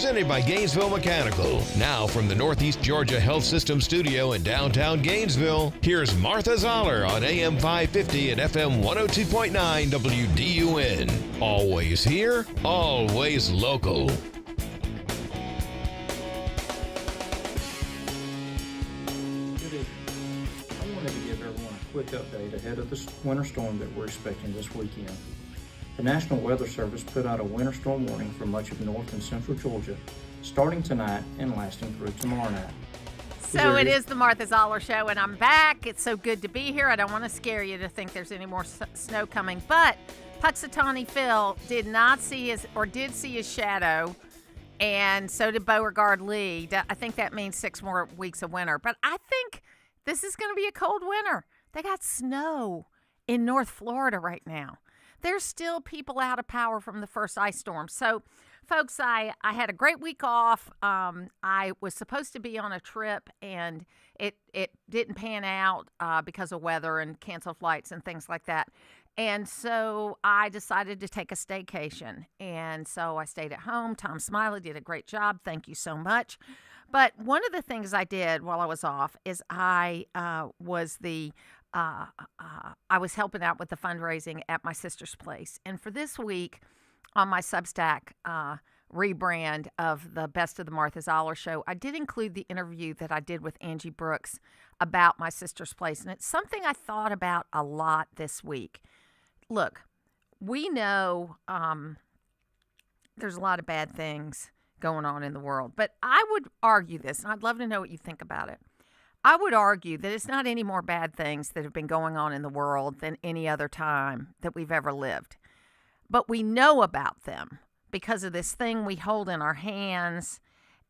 presented by Gainesville Mechanical. Now from the Northeast Georgia Health System studio in downtown Gainesville, here's Martha Zoller on AM 550 and FM 102.9 WDUN. Always here, always local. Quick update ahead of the winter storm that we're expecting this weekend. The National Weather Service put out a winter storm warning for much of north and central Georgia, starting tonight and lasting through tomorrow night. So it is the Martha Zoller Show, and I'm back. It's so good to be here. I don't want to scare you to think there's any more snow coming, but Puxatawny Phil did see his shadow, and so did Beauregard Lee. I think that means 6 more weeks of winter, but I think this is going to be a cold winter. They got snow in North Florida right now. There's still people out of power from the first ice storm. So, folks, I had a great week off. I was supposed to be on a trip, and it didn't pan out because of weather and canceled flights and things like that. And so I decided to take a staycation. And so I stayed at home. Tom Smiley did a great job. Thank you so much. But one of the things I did while I was off is I was helping out with the fundraising at my sister's place. And for this week on my Substack rebrand of the Best of the Martha Zoller Show, I did include the interview that I did with Angie Brooks about my sister's place. And it's something I thought about a lot this week. Look, we know there's a lot of bad things going on in the world, but I would argue this, and I'd love to know what you think about it. I would argue that it's not any more bad things that have been going on in the world than any other time that we've ever lived. But we know about them because of this thing we hold in our hands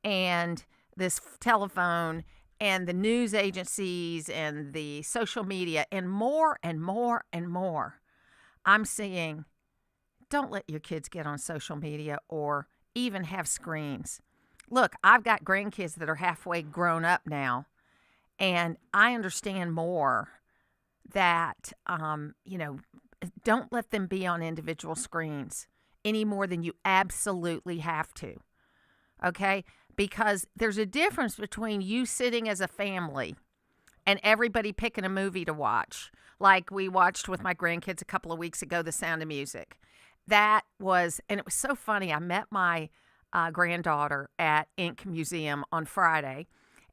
and this telephone and the news agencies and the social media and more and more and more. I'm seeing, don't let your kids get on social media or even have screens. Look, I've got grandkids that are halfway grown up now. And I understand more that, don't let them be on individual screens any more than you absolutely have to, okay? Because there's a difference between you sitting as a family and everybody picking a movie to watch. Like we watched with my grandkids a couple of weeks ago, The Sound of Music. And it was so funny. I met my granddaughter at Ink Museum on Friday.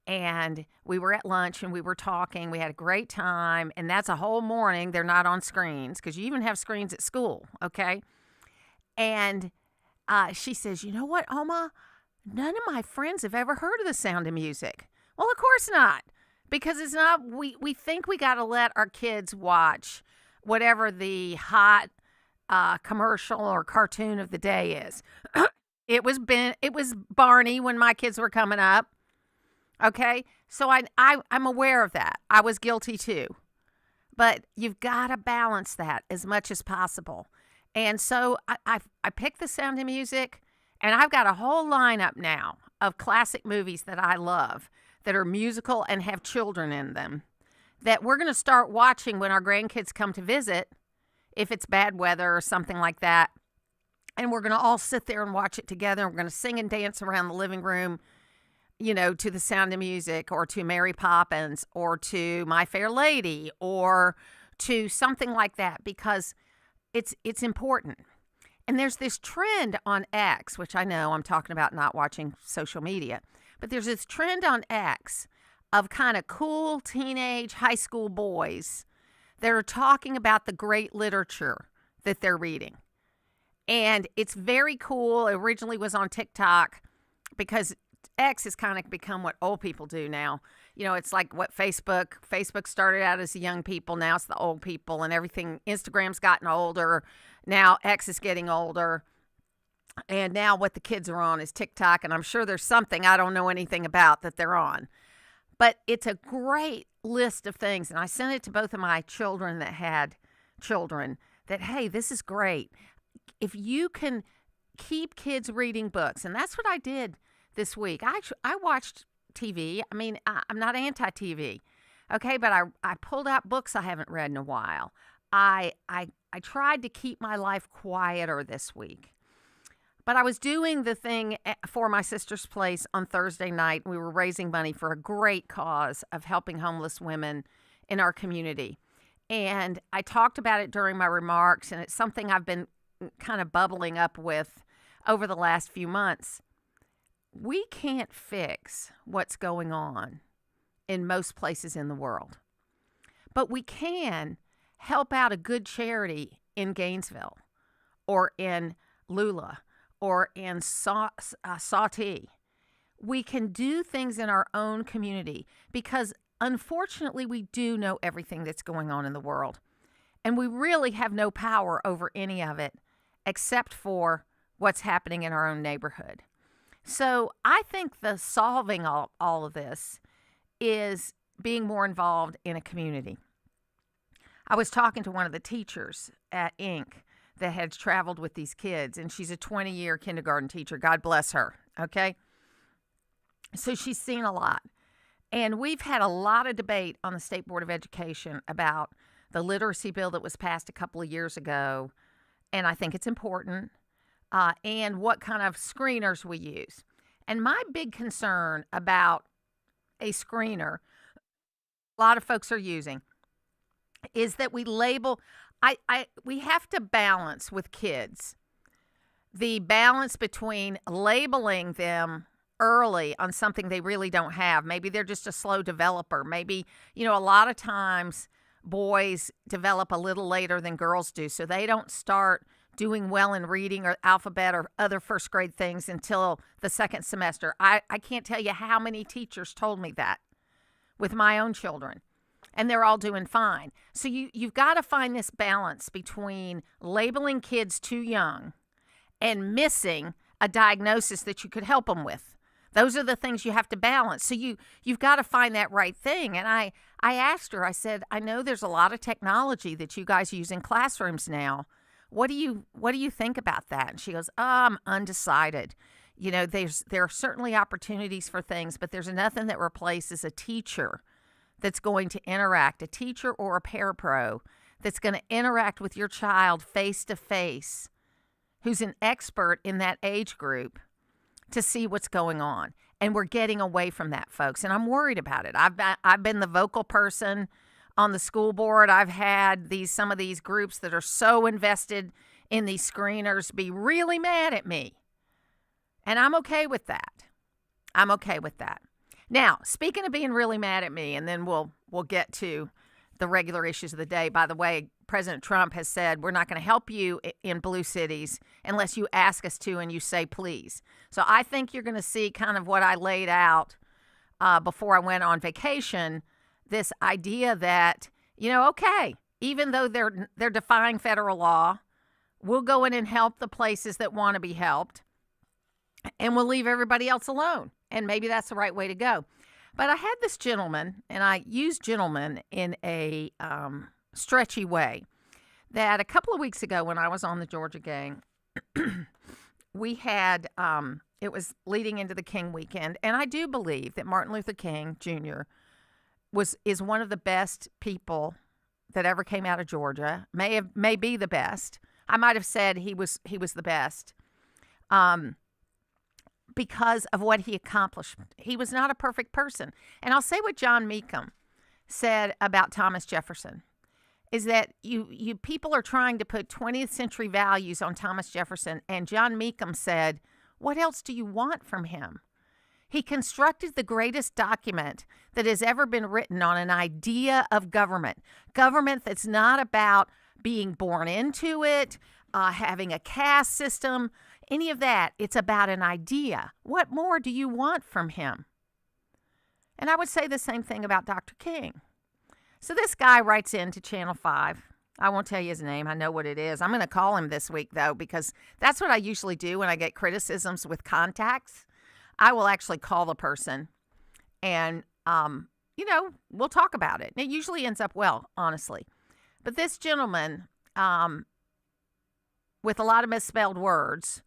And we were at lunch and we were talking. We had a great time. And that's a whole morning. They're not on screens because you even have screens at school. Okay. And she says, you know what, Oma? None of my friends have ever heard of The Sound of Music. Well, of course not. Because it's not, we think we got to let our kids watch whatever the hot commercial or cartoon of the day is. It was Barney when my kids were coming up. Okay, so I'm aware of that. I was guilty too. But you've got to balance that as much as possible. And so I picked The Sound of Music, and I've got a whole lineup now of classic movies that I love that are musical and have children in them that we're going to start watching when our grandkids come to visit, if it's bad weather or something like that. And we're going to all sit there and watch it together. We're going to sing and dance around the living room, to The Sound of Music or to Mary Poppins or to My Fair Lady or to something like that because it's important. And there's this trend on X, which I know I'm talking about not watching social media, but there's this trend on X of kind of cool teenage high school boys that are talking about the great literature that they're reading. And it's very cool. It originally was on TikTok because X has kind of become what old people do now. It's like what Facebook started out as the young people. Now it's the old people and everything. Instagram's gotten older. Now X is getting older. And now what the kids are on is TikTok. And I'm sure there's something I don't know anything about that they're on. But it's a great list of things. And I sent it to both of my children that had children that, hey, this is great. If you can keep kids reading books. And that's what I did this week. I watched TV. I mean, I'm not anti-TV, okay? But I pulled out books I haven't read in a while. I tried to keep my life quieter this week. But I was doing the thing for my sister's place on Thursday night. We were raising money for a great cause of helping homeless women in our community. And I talked about it during my remarks, and it's something I've been kind of bubbling up with over the last few months. We can't fix what's going on in most places in the world, but we can help out a good charity in Gainesville or in Lula or in Sauté. We can do things in our own community because unfortunately we do know everything that's going on in the world, and we really have no power over any of it except for what's happening in our own neighborhood. So I think the solving all of this is being more involved in a community. I was talking to one of the teachers at Inc. that had traveled with these kids, and she's a 20-year kindergarten teacher. God bless her, okay? So she's seen a lot. And we've had a lot of debate on the State Board of Education about the literacy bill that was passed a couple of years ago, and I think it's important, and what kind of screeners we use. And my big concern about a screener a lot of folks are using is that we label, we have to balance with kids the balance between labeling them early on something they really don't have. Maybe they're just a slow developer. Maybe, a lot of times boys develop a little later than girls do, so they don't start doing well in reading or alphabet or other first grade things until the second semester. I can't tell you how many teachers told me that with my own children, and they're all doing fine. So you've got to find this balance between labeling kids too young and missing a diagnosis that you could help them with. Those are the things you have to balance. So you've got to find that right thing. And I asked her, I said, I know there's a lot of technology that you guys use in classrooms now. What do you think about that? And she goes, I'm undecided. There are certainly opportunities for things, but there's nothing that replaces a teacher that's going to interact, a teacher or a parapro that's going to interact with your child face to face, who's an expert in that age group, to see what's going on. And we're getting away from that, folks, and I'm worried about it. I've been the vocal person on the school board. I've had some of these groups that are so invested in these screeners be really mad at me. And I'm okay with that. Now, speaking of being really mad at me, and then we'll get to the regular issues of the day. By the way, President Trump has said we're not going to help you in blue cities unless you ask us to and you say please. So I think you're going to see kind of what I laid out before I went on vacation, this idea that, okay, even though they're defying federal law, we'll go in and help the places that want to be helped, and we'll leave everybody else alone. And maybe that's the right way to go. But I had this gentleman, and I use gentleman in a stretchy way, that a couple of weeks ago when I was on the Georgia gang, we had, it was leading into the King weekend, and I do believe that Martin Luther King Jr. is one of the best people that ever came out of Georgia. May be the best. I might have said he was the best. Because of what he accomplished. He was not a perfect person. And I'll say what John Meekum said about Thomas Jefferson, is that you people are trying to put 20th century values on Thomas Jefferson, and John Meekum said, what else do you want from him? He constructed the greatest document that has ever been written on an idea of government. Government that's not about being born into it, having a caste system, any of that. It's about an idea. What more do you want from him? And I would say the same thing about Dr. King. So this guy writes into Channel 5. I won't tell you his name. I know what it is. I'm going to call him this week, though, because that's what I usually do when I get criticisms with contacts. I will actually call the person and, we'll talk about it. And it usually ends up well, honestly. But this gentleman, with a lot of misspelled words,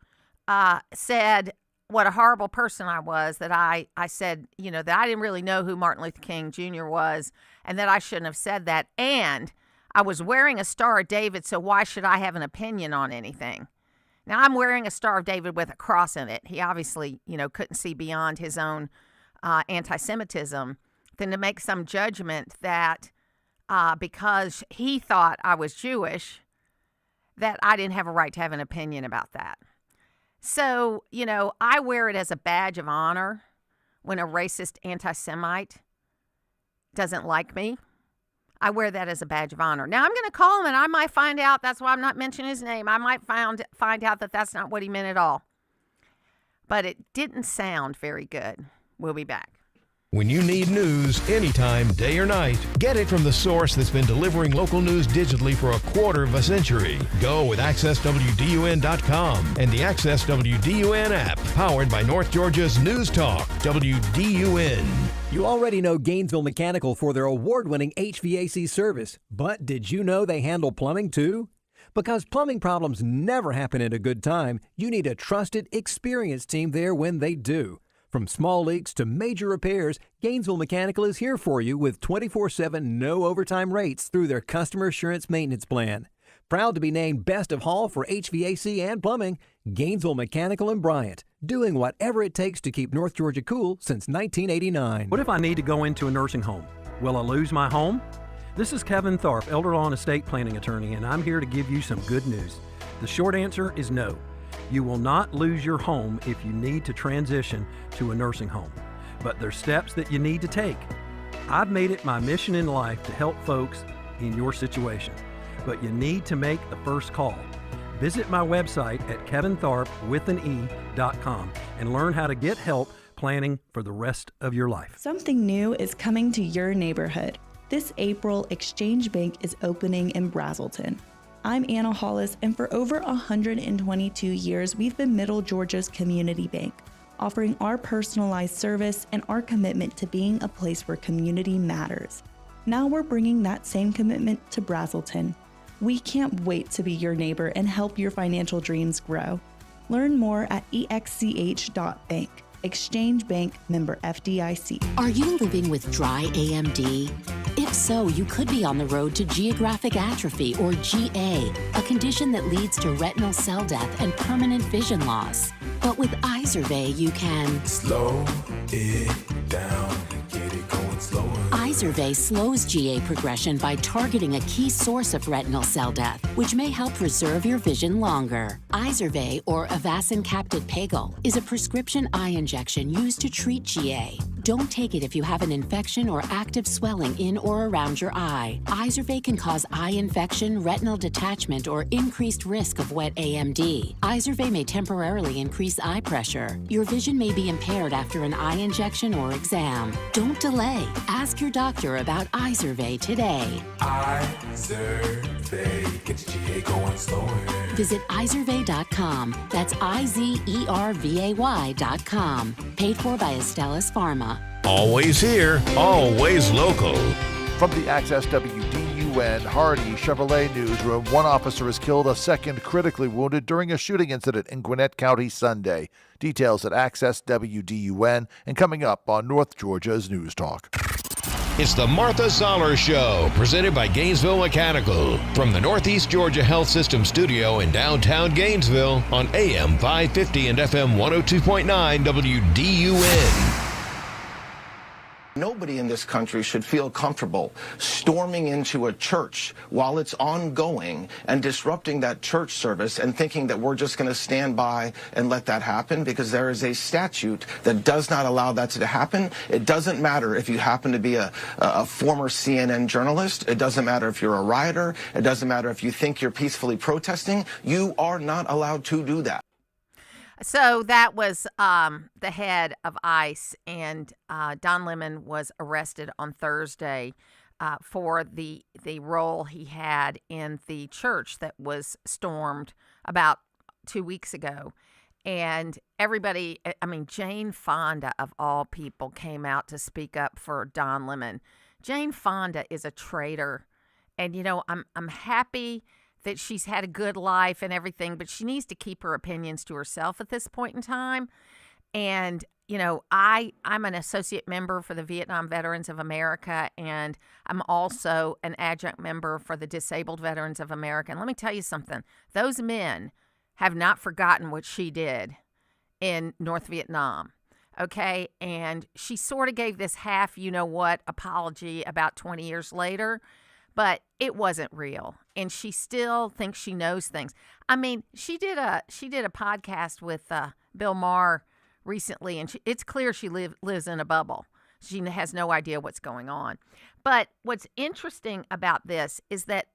said what a horrible person I was, that I said, that I didn't really know who Martin Luther King Jr. was, and that I shouldn't have said that. And I was wearing a Star of David, so why should I have an opinion on anything? Now, I'm wearing a Star of David with a cross in it. He obviously, couldn't see beyond his own anti-Semitism than to make some judgment that because he thought I was Jewish, that I didn't have a right to have an opinion about that. So, I wear it as a badge of honor when a racist anti-Semite doesn't like me. I wear that as a badge of honor. Now, I'm going to call him, and I might find out, that's why I'm not mentioning his name, I might find out that that's not what he meant at all. But it didn't sound very good. We'll be back. When you need news anytime, day or night, get it from the source that's been delivering local news digitally for a quarter of a century. Go with AccessWDUN.com and the Access WDUN app, powered by North Georgia's News Talk, WDUN. You already know Gainesville Mechanical for their award-winning HVAC service, but did you know they handle plumbing too? Because plumbing problems never happen at a good time, you need a trusted, experienced team there when they do. From small leaks to major repairs, Gainesville Mechanical is here for you with 24/7 no overtime rates through their Customer Assurance Maintenance Plan. Proud to be named Best of Hall for HVAC and Plumbing, Gainesville Mechanical and Bryant, doing whatever it takes to keep North Georgia cool since 1989. What if I need to go into a nursing home? Will I lose my home? This is Kevin Tharp, Elder Law and Estate Planning Attorney, and I'm here to give you some good news. The short answer is no. You will not lose your home if you need to transition to a nursing home, but there's steps that you need to take. I've made it my mission in life to help folks in your situation, but you need to make the first call. Visit my website at kevintharp.com and learn how to get help planning for the rest of your life. Something new is coming to your neighborhood. This April, Exchange Bank is opening in Brazelton. I'm Anna Hollis, and for over 122 years, we've been Middle Georgia's community bank, offering our personalized service and our commitment to being a place where community matters. Now we're bringing that same commitment to Brazelton. We can't wait to be your neighbor and help your financial dreams grow. Learn more at exch.bank. Exchange Bank, member FDIC. Are you living with dry AMD? If so, you could be on the road to geographic atrophy, or GA, a condition that leads to retinal cell death and permanent vision loss. But with Izervay, you can slow it down, get it going slower. Izervay slows GA progression by targeting a key source of retinal cell death, which may help preserve your vision longer. Izervay, or Avastin Captid Pagel, is a prescription eye injection used to treat GA. Don't take it if you have an infection or active swelling in or around your eye. Izervay can cause eye infection, retinal detachment, or increased risk of wet AMD. Izervay may temporarily increase eye pressure. Your vision may be impaired after an eye injection or exam. Don't delay. Ask your doctor about Izervay today. Izervay gets GA going slower. Visit Izervay.com. That's IZERVAY.com. Paid for by Astellas Pharma. Always here, always local. From the Access WDUN Hardy Chevrolet newsroom, one officer is killed, a second critically wounded during a shooting incident in Gwinnett County Sunday. Details at Access WDUN and coming up on North Georgia's News Talk. It's the Martha Zoller Show, presented by Gainesville Mechanical. From the Northeast Georgia Health System studio in downtown Gainesville on AM 550 and FM 102.9 WDUN. Nobody in this country should feel comfortable storming into a church while it's ongoing and disrupting that church service and thinking that we're just going to stand by and let that happen, because there is a statute that does not allow that to happen. It doesn't matter if you happen to be a former CNN journalist. It doesn't matter if you're a rioter. It doesn't matter if you think you're peacefully protesting. You are not allowed to do that. So that was the head of ICE, and Don Lemon was arrested on Thursday for the role he had in the church that was stormed about 2 weeks ago. And everybody, I mean, Jane Fonda, of all people, came out to speak up for Don Lemon. Jane Fonda is a traitor, and, you know, I'm happy that she's had a good life and everything, but she needs to keep her opinions to herself at this point in time. And, you know, I'm an associate member for the Vietnam Veterans of America, and I'm also an adjunct member for the Disabled Veterans of America. And let me tell you something. Those men have not forgotten what she did in North Vietnam. Okay, and she sort of gave this half you-know-what apology about 20 years later, but it wasn't real, and she still thinks she knows things. I mean, she did a podcast with Bill Maher recently, and it's clear she lives in a bubble. She has no idea what's going on. But what's interesting about this is that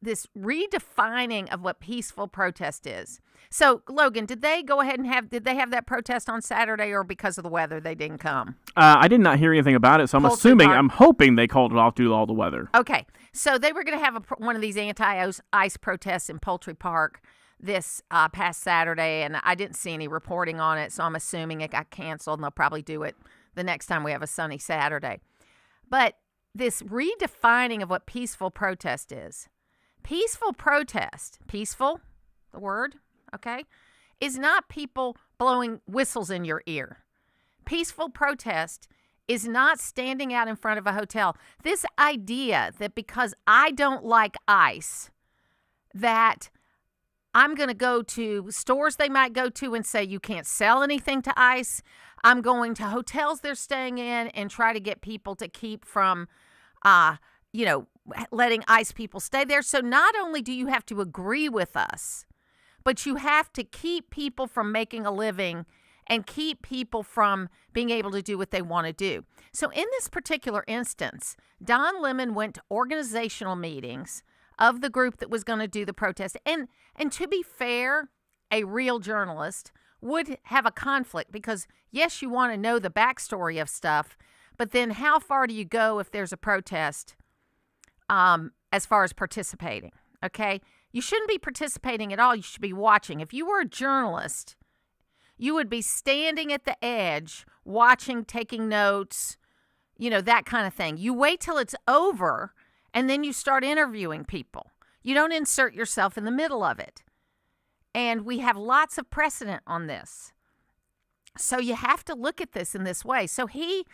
this redefining of what peaceful protest is. So, Logan, did they have that protest on Saturday, or because of the weather they didn't come? I did not hear anything about it, so I'm hoping they called it off due to all the weather. Okay, so they were going to have one of these anti-ICE protests in Poultry Park this past Saturday, and I didn't see any reporting on it, so I'm assuming it got canceled, and they'll probably do it the next time we have a sunny Saturday. But this redefining of what peaceful protest is. Peaceful protest, peaceful, the word, okay, is not people blowing whistles in your ear. Peaceful protest is not standing out in front of a hotel. This idea that because I don't like ICE, that I'm going to go to stores they might go to and say you can't sell anything to ICE. I'm going to hotels they're staying in and try to get people to keep from, letting ICE people stay there. So not only do you have to agree with us, but you have to keep people from making a living and keep people from being able to do what they want to do. So in this particular instance, Don Lemon went to organizational meetings of the group that was going to do the protest. And to be fair, a real journalist would have a conflict because, yes, you want to know the backstory of stuff, but then how far do you go if there's a protest as far as participating, okay? You shouldn't be participating at all. You should be watching. If you were a journalist, you would be standing at the edge, watching, taking notes, that kind of thing. You wait till it's over, and then you start interviewing people. You don't insert yourself in the middle of it. And we have lots of precedent on this. So you have to look at this in this way. So he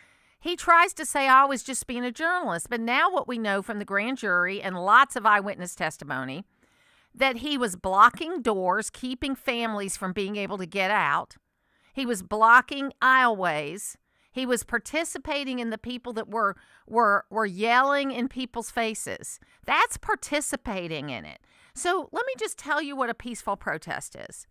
tries to say, I was just being a journalist. But now what we know from the grand jury and lots of eyewitness testimony, that he was blocking doors, keeping families from being able to get out. He was blocking aisleways. He was participating in the people that were yelling in people's faces. That's participating in it. So let me just tell you what a peaceful protest is.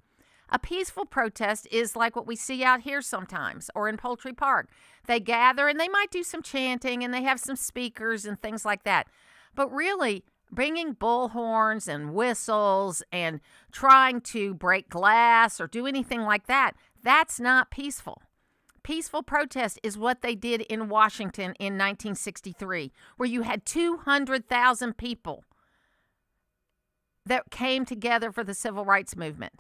A peaceful protest is like what we see out here sometimes or in Poultry Park. They gather and they might do some chanting and they have some speakers and things like that. But really, bringing bullhorns and whistles and trying to break glass or do anything like that, that's not peaceful. Peaceful protest is what they did in Washington in 1963, where you had 200,000 people that came together for the civil rights movement.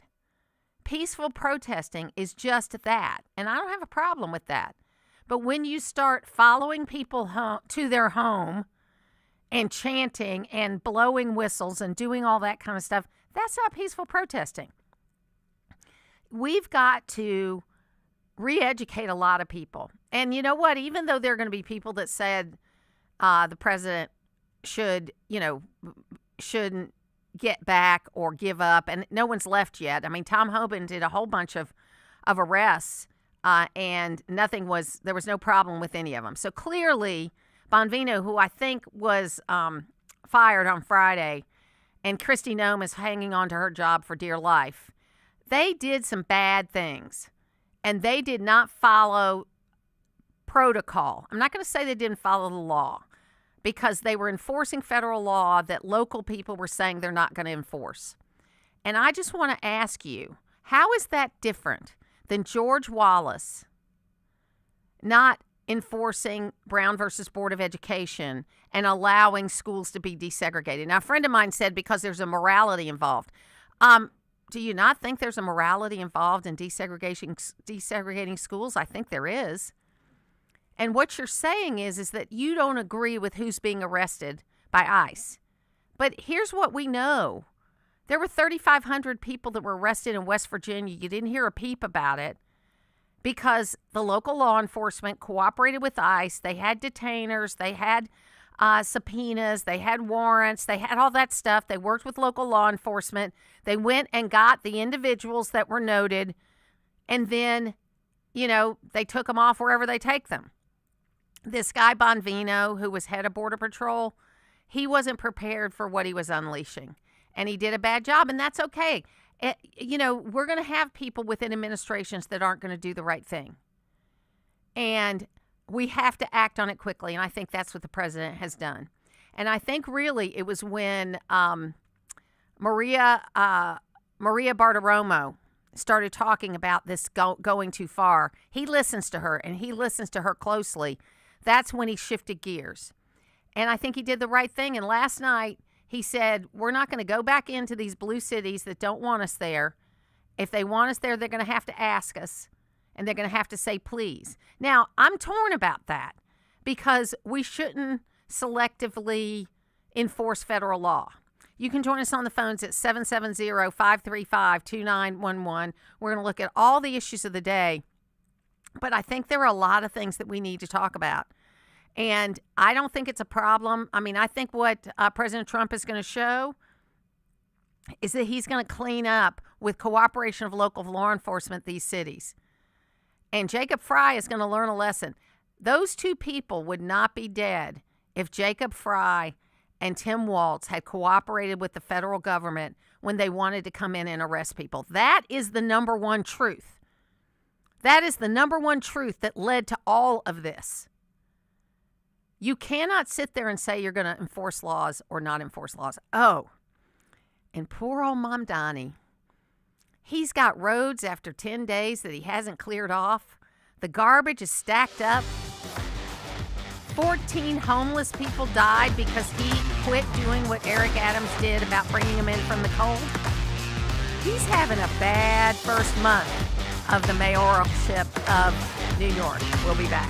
Peaceful protesting is just that, and I don't have a problem with that. But when you start following people home, to their home and chanting and blowing whistles and doing all that kind of stuff, that's not peaceful protesting. We've got to re-educate a lot of people. And you know what? Even though there are going to be people that said the president shouldn't get back or give up, and no one's left yet. I mean, Tom Hoban did a whole bunch of arrests, and there was no problem with any of them. So clearly, Bonvino, who I think was fired on Friday, and Kristi Noem is hanging on to her job for dear life, they did some bad things, and they did not follow protocol. I'm not going to say they didn't follow the law, because they were enforcing federal law that local people were saying they're not going to enforce. And I just want to ask you, how is that different than George Wallace not enforcing Brown versus Board of Education and allowing schools to be desegregated? Now, a friend of mine said because there's a morality involved. Do you not think there's a morality involved in desegregating schools? I think there is. And what you're saying is that you don't agree with who's being arrested by ICE. But here's what we know. There were 3,500 people that were arrested in West Virginia. You didn't hear a peep about it because the local law enforcement cooperated with ICE. They had detainers. They had subpoenas, they had warrants, they had all that stuff. They worked with local law enforcement. They went and got the individuals that were noted, and then, they took them off wherever they take them. This guy Bonvino, who was head of Border Patrol, he wasn't prepared for what he was unleashing, and he did a bad job, and that's okay. We're going to have people within administrations that aren't going to do the right thing, and we have to act on it quickly, and I think that's what the president has done. And I think really it was when Maria Bartiromo started talking about this going too far. He listens to her, and he listens to her closely. That's when he shifted gears. And I think he did the right thing. And last night he said, we're not going to go back into these blue cities that don't want us there. If they want us there, they're going to have to ask us, and they're going to have to say, please. Now, I'm torn about that because we shouldn't selectively enforce federal law. You can join us on the phones at 770-535-2911. We're going to look at all the issues of the day, but I think there are a lot of things that we need to talk about. And I don't think it's a problem. I mean, I think what President Trump is going to show is that he's going to clean up with cooperation of local law enforcement these cities. And Jacob Fry is going to learn a lesson. Those two people would not be dead if Jacob Fry and Tim Waltz had cooperated with the federal government when they wanted to come in and arrest people. That is the number one truth. That is the number one truth that led to all of this. You cannot sit there and say you're going to enforce laws or not enforce laws. Oh, and poor old Mamdani. He's got roads after 10 days that he hasn't cleared off. The garbage is stacked up. 14 homeless people died because he quit doing what Eric Adams did about bringing them in from the cold. He's having a bad first month of the mayoralship of New York. We'll be back.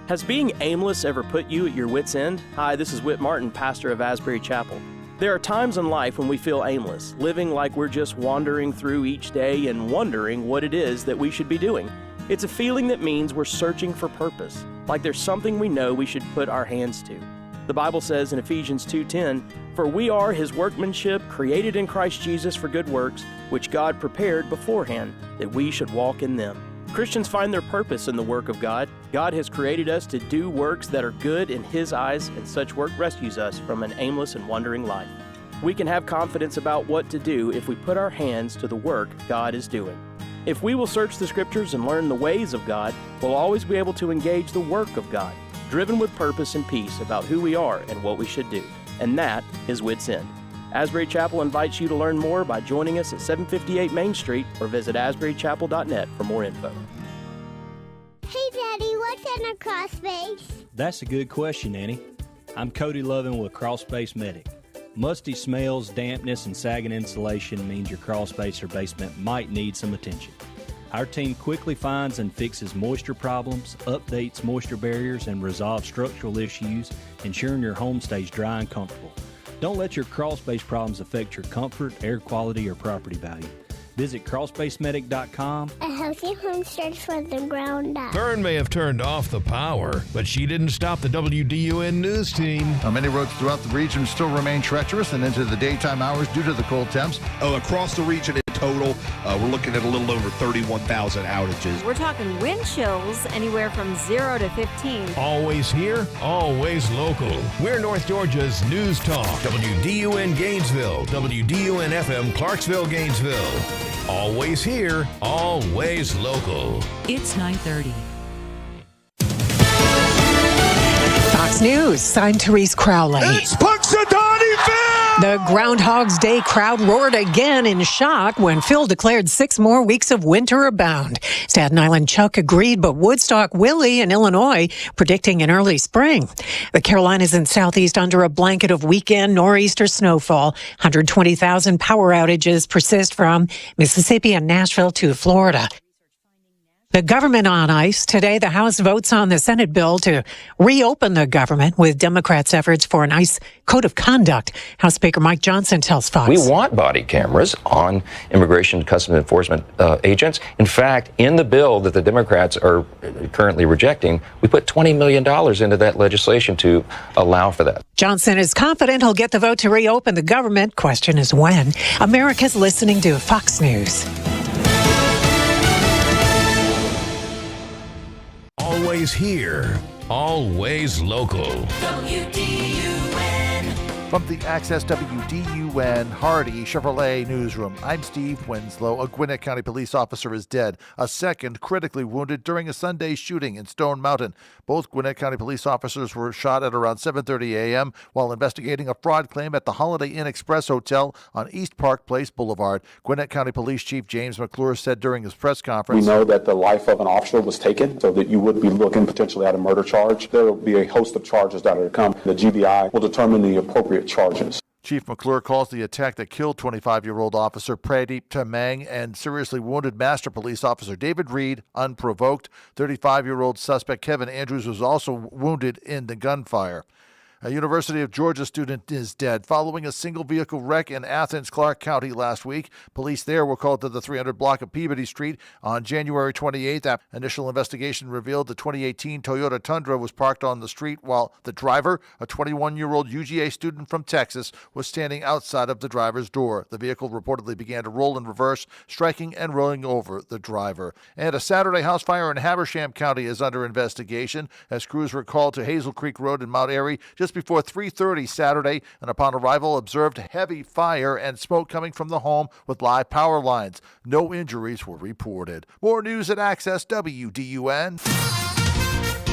Has being aimless ever put you at your wit's end? Hi, this is Whit Martin, pastor of Asbury Chapel. There are times in life when we feel aimless, living like we're just wandering through each day and wondering what it is that we should be doing. It's a feeling that means we're searching for purpose, like there's something we know we should put our hands to. The Bible says in Ephesians 2:10, "For we are His workmanship, created in Christ Jesus for good works, which God prepared beforehand, that we should walk in them." Christians find their purpose in the work of God. God has created us to do works that are good in His eyes, and such work rescues us from an aimless and wandering life. We can have confidence about what to do if we put our hands to the work God is doing. If we will search the Scriptures and learn the ways of God, we'll always be able to engage the work of God, driven with purpose and peace about who we are and what we should do. And that is Wit's End. Asbury Chapel invites you to learn more by joining us at 758 Main Street or visit asburychapel.net for more info. Hey, Daddy, what's in a crawl space? That's a good question, Annie. I'm Cody Lovin with Crawl Space Medic. Musty smells, dampness, and sagging insulation means your crawl space or basement might need some attention. Our team quickly finds and fixes moisture problems, updates moisture barriers, and resolves structural issues, ensuring your home stays dry and comfortable. Don't let your crawl space problems affect your comfort, air quality, or property value. Visit crawlspacemedic.com. A healthy home starts from the ground up. Vern may have turned off the power, but she didn't stop the WDUN news team. Many roads throughout the region still remain treacherous and into the daytime hours due to the cold temps. Across the region in total, we're looking at a little over 31,000 outages. We're talking wind chills anywhere from 0 to 15. Always here, always local. We're North Georgia's News Talk. WDUN Gainesville, WDUN FM Clarksville, Gainesville. Always here, always local. It's 9:30. Fox News, I'm Therese Crowley. It's Punxsutawney Phil! The Groundhog's Day crowd roared again in shock when Phil declared 6 more weeks of winter abound. Staten Island Chuck agreed, but Woodstock Willie in Illinois predicting an early spring. The Carolinas and Southeast under a blanket of weekend nor'easter snowfall. 120,000 power outages persist from Mississippi and Nashville to Florida. The government on ice. Today, the House votes on the Senate bill to reopen the government with Democrats' efforts for an ICE code of conduct. House Speaker Mike Johnson tells Fox. We want body cameras on immigration and customs enforcement agents. In fact, in the bill that the Democrats are currently rejecting, we put $20 million into that legislation to allow for that. Johnson is confident he'll get the vote to reopen the government. Question is when. America's listening to Fox News. Always here, always local. From the Access WDUN Hardy Chevrolet newsroom, I'm Steve Winslow. A Gwinnett County police officer is dead. A second critically wounded during a Sunday shooting in Stone Mountain. Both Gwinnett County police officers were shot at around 7:30 a.m. while investigating a fraud claim at the Holiday Inn Express Hotel on East Park Place Boulevard. Gwinnett County Police Chief James McClure said during his press conference, "We know that the life of an officer was taken, so that you would be looking potentially at a murder charge. There will be a host of charges that are to come. The GBI will determine the appropriate charges." Chief McClure calls the attack that killed 25-year-old officer Pradeep Tamang and seriously wounded Master Police Officer David Reed unprovoked. 35-year-old suspect Kevin Andrews was also wounded in the gunfire. A University of Georgia student is dead following a single-vehicle wreck in Athens, Clark County last week. Police there were called to the 300 block of Peabody Street on January 28th. Initial investigation revealed the 2018 Toyota Tundra was parked on the street while the driver, a 21-year-old UGA student from Texas, was standing outside of the driver's door. The vehicle reportedly began to roll in reverse, striking and rolling over the driver. And a Saturday house fire in Habersham County is under investigation as crews were called to Hazel Creek Road in Mount Airy just before 3:30 Saturday, and upon arrival observed heavy fire and smoke coming from the home with live power lines. No injuries were reported. More news at Access WDUN.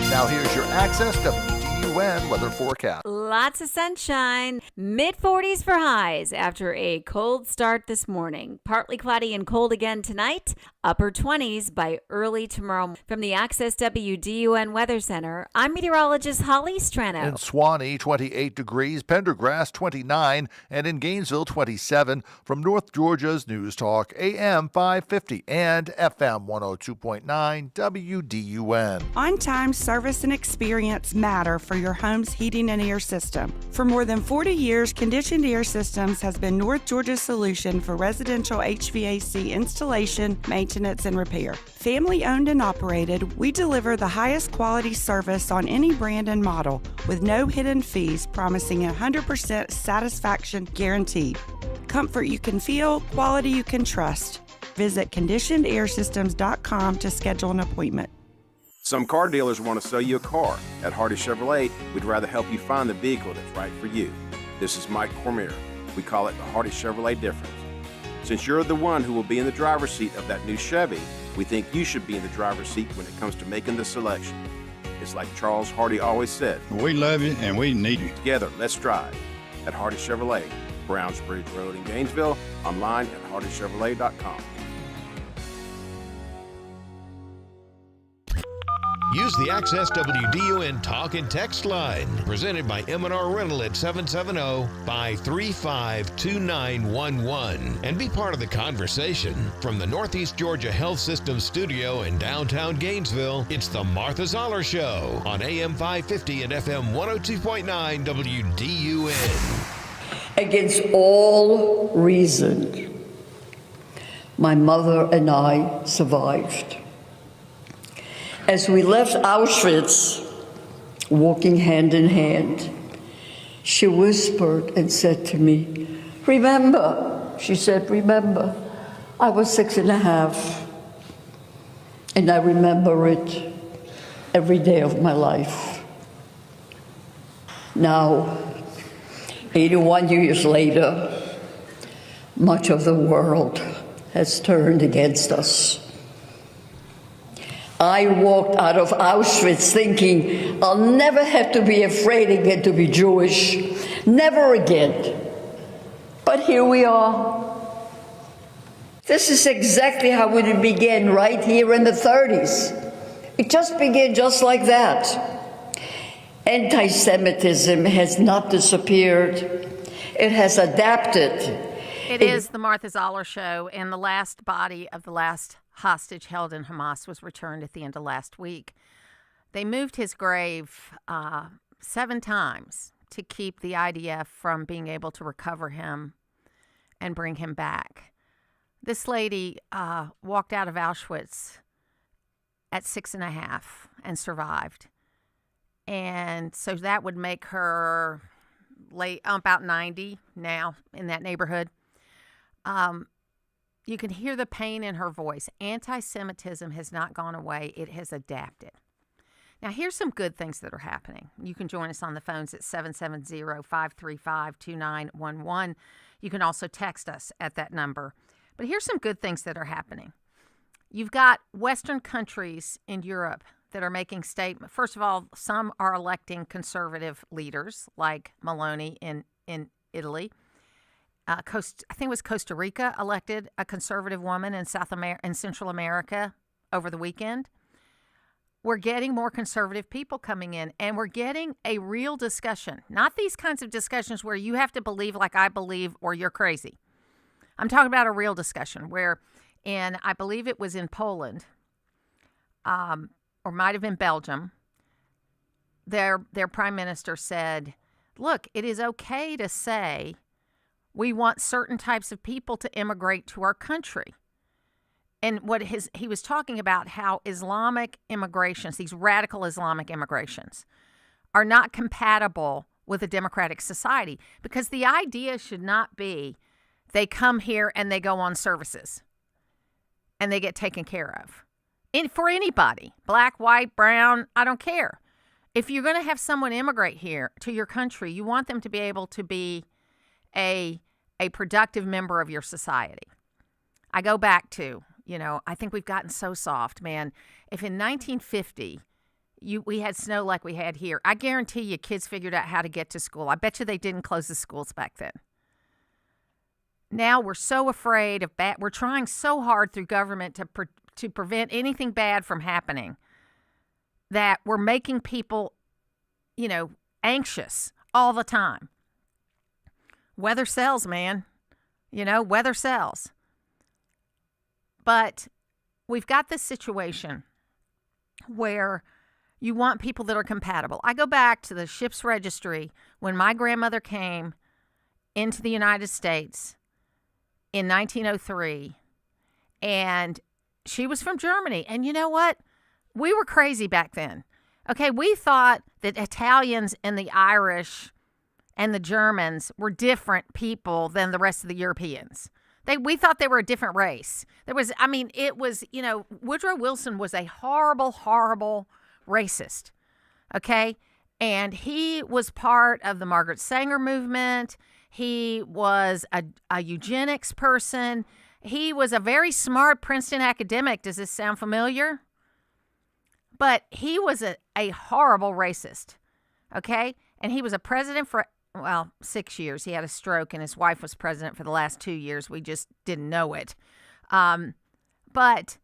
Now here's your Access WDUN weather forecast. Lots of sunshine, mid-40s for highs after a cold start this morning. Partly cloudy and cold again tonight, upper 20s by early tomorrow. From the Access WDUN Weather Center, I'm meteorologist Holly Strano. In Swanee, 28 degrees, Pendergrass, 29, and in Gainesville, 27. From North Georgia's News Talk, AM 550 and FM 102.9 WDUN. On-time service and experience matter for your home's heating and air system. For more than 40 years, Conditioned Air Systems has been North Georgia's solution for residential HVAC installation, maintenance, and repair. Family owned and operated, we deliver the highest quality service on any brand and model with no hidden fees, promising 100% satisfaction guaranteed. Comfort you can feel, quality you can trust. Visit conditionedairsystems.com to schedule an appointment. Some car dealers want to sell you a car. At Hardy Chevrolet, we'd rather help you find the vehicle that's right for you. This is Mike Cornelio. We call it the Hardy Chevrolet difference. Since you're the one who will be in the driver's seat of that new Chevy, we think you should be in the driver's seat when it comes to making the selection. It's like Charles Hardy always said, "We love you and we need you." Together, let's drive. At Hardy Chevrolet, Browns Bridge Road in Gainesville, online at hardychevrolet.com. Use the Access WDUN Talk and Text line, presented by M&R Rental at 770-535-2911, and be part of the conversation. From the Northeast Georgia Health System studio in downtown Gainesville, it's the Martha Zoller Show on AM 550 and FM 102.9 WDUN. Against all reason, my mother and I survived. As we left Auschwitz, walking hand in hand, she whispered and said to me, "Remember," she said, "remember, I was 6.5, and I remember it every day of my life." Now, 81 years later, much of the world has turned against us. I walked out of Auschwitz thinking I'll never have to be afraid again to be Jewish. Never again. But here we are. This is exactly how it began right here in the 30s. It just began just like that. Anti-Semitism has not disappeared. It has adapted. It is the Martha Zoller Show, and the last body of the last hostage held in Hamas was returned at the end of last week. They moved his grave 7 times to keep the IDF from being able to recover him and bring him back. This lady walked out of Auschwitz at 6.5 and survived. And so that would make her about 90 now, in that neighborhood. You can hear the pain in her voice. Anti-Semitism has not gone away. It has adapted. Now, here's some good things that are happening. You can join us on the phones at 770-535-2911. You can also text us at that number. But here's some good things that are happening. You've got Western countries in Europe that are making statements. First of all, some are electing conservative leaders, like Meloni in Italy. I think it was Costa Rica elected a conservative woman in Central America over the weekend. We're getting more conservative people coming in, and we're getting a real discussion. Not these kinds of discussions where you have to believe like I believe or you're crazy. I'm talking about a real discussion where, I believe it was in Poland, or might have been Belgium, their prime minister said, look, it is okay to say we want certain types of people to immigrate to our country. And he was talking about how Islamic immigrations, these radical Islamic immigrations, are not compatible with a democratic society, because the idea should not be they come here and they go on services and they get taken care of. And for anybody, black, white, brown, I don't care. If you're going to have someone immigrate here to your country, you want them to be able to be a productive member of your society. I go back to, I think we've gotten so soft, man. If in 1950 we had snow like we had here, I guarantee you kids figured out how to get to school. I bet you they didn't close the schools back then. Now we're so afraid of bad. We're trying so hard through government to prevent anything bad from happening that we're making people, anxious all the time. Weather sells, man. Weather sells. But we've got this situation where you want people that are compatible. I go back to the ship's registry when my grandmother came into the United States in 1903, and she was from Germany. And you know what? We were crazy back then. Okay, we thought that Italians and the Irish and the Germans were different people than the rest of the Europeans. We thought they were a different race. Woodrow Wilson was a horrible, horrible racist. Okay? And he was part of the Margaret Sanger movement. He was a eugenics person. He was a very smart Princeton academic. Does this sound familiar? But he was a horrible racist. Okay? And he was a president for 6 years. He had a stroke, and his wife was president for the last 2 years. We just didn't know it. But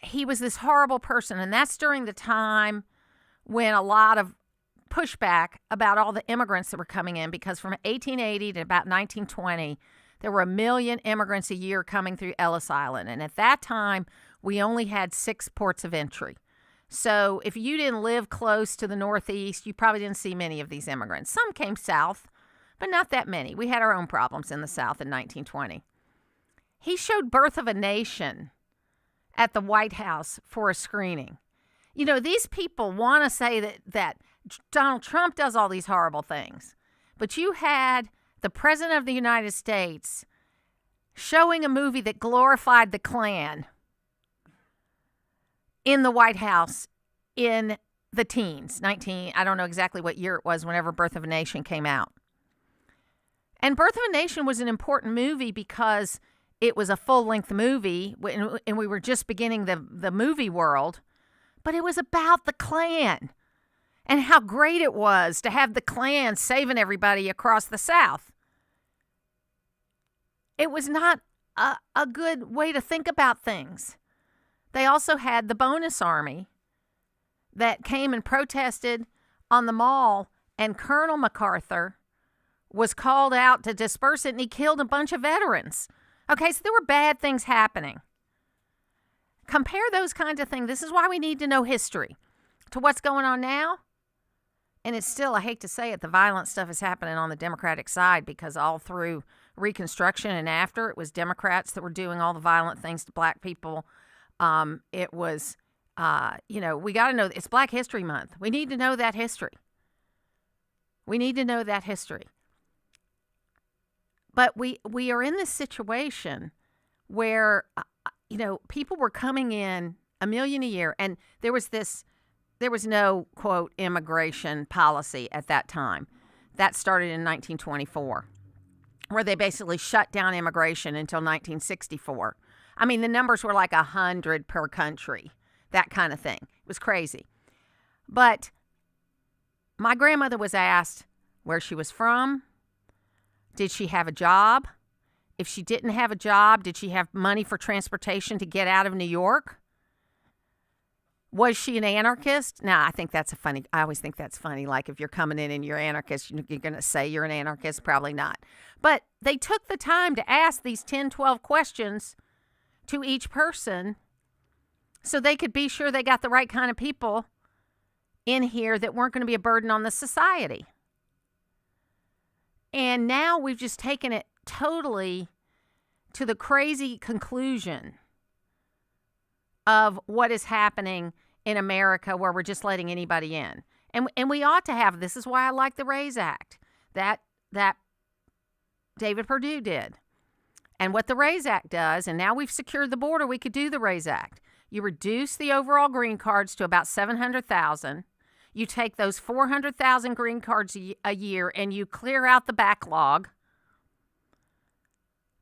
he was this horrible person, and that's during the time when a lot of pushback about all the immigrants that were coming in, because from 1880 to about 1920, there were 1 million immigrants a year coming through Ellis Island. And at that time, we only had 6 ports of entry. So if you didn't live close to the Northeast, you probably didn't see many of these immigrants. Some came south, but not that many. We had our own problems in the South in 1920. He showed Birth of a Nation at the White House for a screening. These people want to say that Donald Trump does all these horrible things. But you had the President of the United States showing a movie that glorified the Klan in the White House in the teens, I don't know exactly what year it was, whenever Birth of a Nation came out. And Birth of a Nation was an important movie because it was a full-length movie, and we were just beginning the movie world, but it was about the Klan and how great it was to have the Klan saving everybody across the South. It was not a good way to think about things. They also had the Bonus Army that came and protested on the mall, and Colonel MacArthur was called out to disperse it, and he killed a bunch of veterans. Okay, so there were bad things happening. compare those kinds of things. This is why we need to know history to what's going on now. And it's still, I hate to say it, the violent stuff is happening on the Democratic side, because all through Reconstruction and after, it was Democrats that were doing all the violent things to black people. It was, we got to know, it's Black History Month. We need to know that history. We need to know that history. But we are in this situation where, people were coming in 1 million a year, and there was no, quote, immigration policy at that time. That started in 1924, where they basically shut down immigration until 1964. I mean, the numbers were like 100 per country, that kind of thing. It was crazy. But my grandmother was asked where she was from. Did she have a job? If she didn't have a job, did she have money for transportation to get out of New York? Was she an anarchist? Now, I always think that's funny. Like, if you're coming in and you're anarchist, you're going to say you're an anarchist? Probably not. But they took the time to ask these 10, 12 questions to each person so they could be sure they got the right kind of people in here that weren't going to be a burden on the society. And now we've just taken it totally to the crazy conclusion of what is happening in America, where we're just letting anybody in. And we ought to have, this is why I like the RAISE Act that David Perdue did. And what the RAISE Act does, and now we've secured the border, we could do the RAISE Act. You reduce the overall green cards to about 700,000. You take those 400,000 green cards a year and you clear out the backlog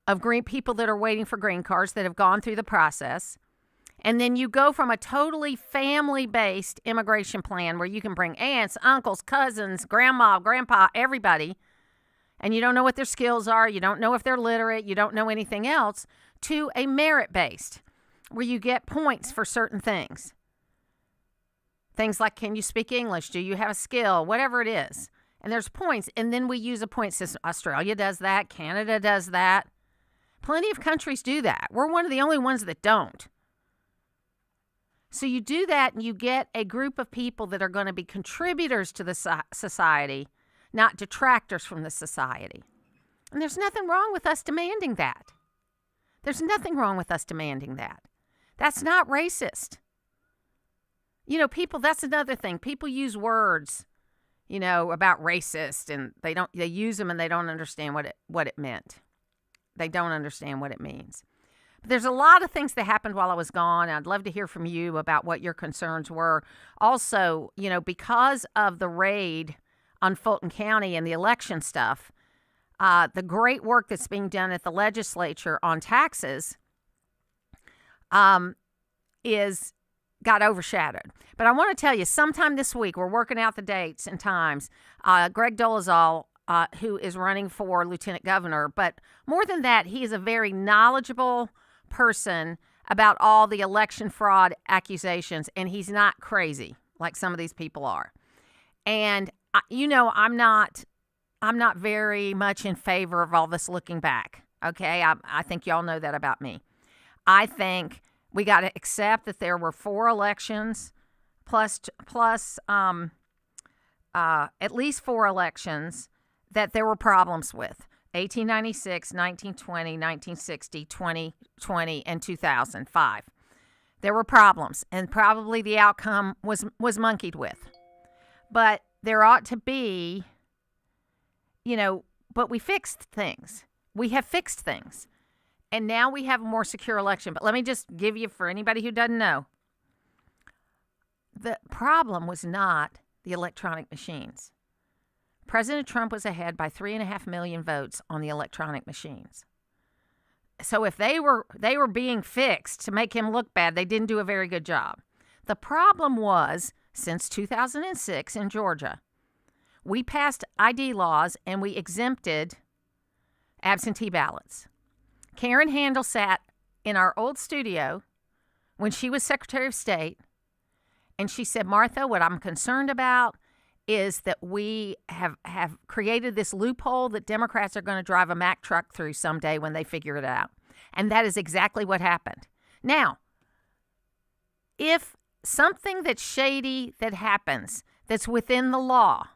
of green people that are waiting for green cards that have gone through the process. And then you go from a totally family-based immigration plan where you can bring aunts, uncles, cousins, grandma, grandpa, everybody, and you don't know what their skills are, you don't know if they're literate, you don't know anything else, to a merit-based where you get points for certain things. Things like, can you speak English? Do you have a skill? Whatever it is. And there's points, and then we use a point system. Australia does that. Canada does that. Plenty of countries do that. We're one of the only ones that don't. So you do that, and you get a group of people that are going to be contributors to the society, not detractors from the society. And there's nothing wrong with us demanding that. There's nothing wrong with us demanding that. That's not racist. People, that's another thing. People use words, about racist, and they use them and they don't understand what it meant. They don't understand what it means. But there's a lot of things that happened while I was gone. I'd love to hear from you about what your concerns were. Also, because of the raid on Fulton County and the election stuff, the great work that's being done at the legislature on taxes got overshadowed. But I want to tell you, sometime this week, we're working out the dates and times. Greg Dolezal, who is running for lieutenant governor, but more than that, he is a very knowledgeable person about all the election fraud accusations, and he's not crazy like some of these people are. And I'm not very much in favor of all this looking back. Okay, I think y'all know that about me. I think we got to accept that there were 4 elections plus at least 4 elections that there were problems with. 1896, 1920, 1960, 2020, and 2005. There were problems, and probably the outcome was monkeyed with. But there ought to be, but we fixed things. We have fixed things. And now we have a more secure election. But let me just give you, for anybody who doesn't know, the problem was not the electronic machines. President Trump was ahead by 3.5 million votes on the electronic machines. So if they were being fixed to make him look bad, they didn't do a very good job. The problem was, since 2006 in Georgia, we passed ID laws and we exempted absentee ballots. Karen Handel sat in our old studio when she was Secretary of State, and she said, Martha, what I'm concerned about is that we have created this loophole that Democrats are going to drive a Mack truck through someday when they figure it out. And that is exactly what happened. Now, if something that's shady that happens, that's within the law,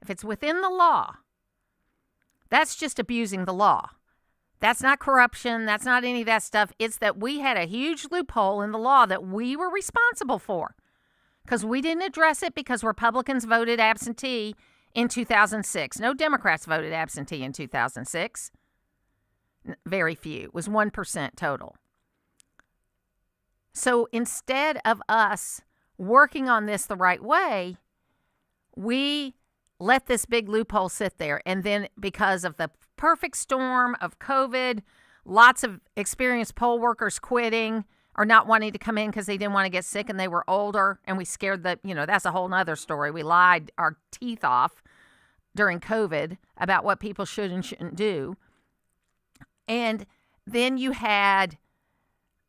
if it's within the law, that's just abusing the law. That's not corruption. That's not any of that stuff. It's that we had a huge loophole in the law that we were responsible for because we didn't address it because Republicans voted absentee in 2006. No Democrats voted absentee in 2006. Very few. It was 1% total. So instead of us working on this the right way, we let this big loophole sit there. And then because of the perfect storm of COVID, lots of experienced poll workers quitting or not wanting to come in because they didn't want to get sick and they were older. And we scared that's a whole nother story. We lied our teeth off during COVID about what people should and shouldn't do. And then you had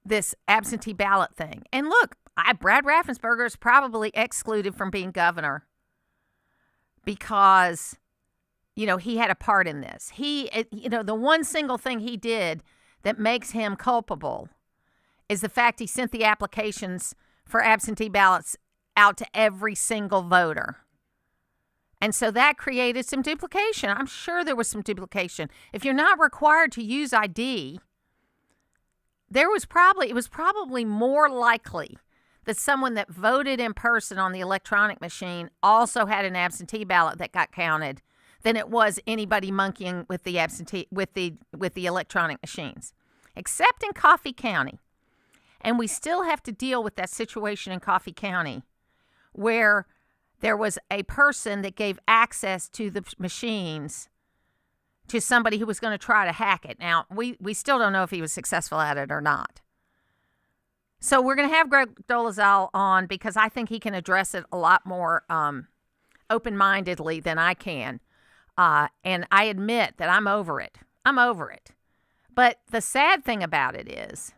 this absentee ballot thing. And look, Brad Raffensperger is probably excluded from being governor because, he had a part in this. The one single thing he did that makes him culpable is the fact he sent the applications for absentee ballots out to every single voter. And so that created some duplication. I'm sure there was some duplication. If you're not required to use ID, it was probably more likely that someone that voted in person on the electronic machine also had an absentee ballot that got counted than it was anybody monkeying with the electronic machines, except in Coffee County. And we still have to deal with that situation in Coffee County where there was a person that gave access to the machines to somebody who was going to try to hack it. Now, we still don't know if he was successful at it or not. So we're going to have Greg Dolezal on because I think he can address it a lot more open-mindedly than I can. And I admit that I'm over it. But the sad thing about it is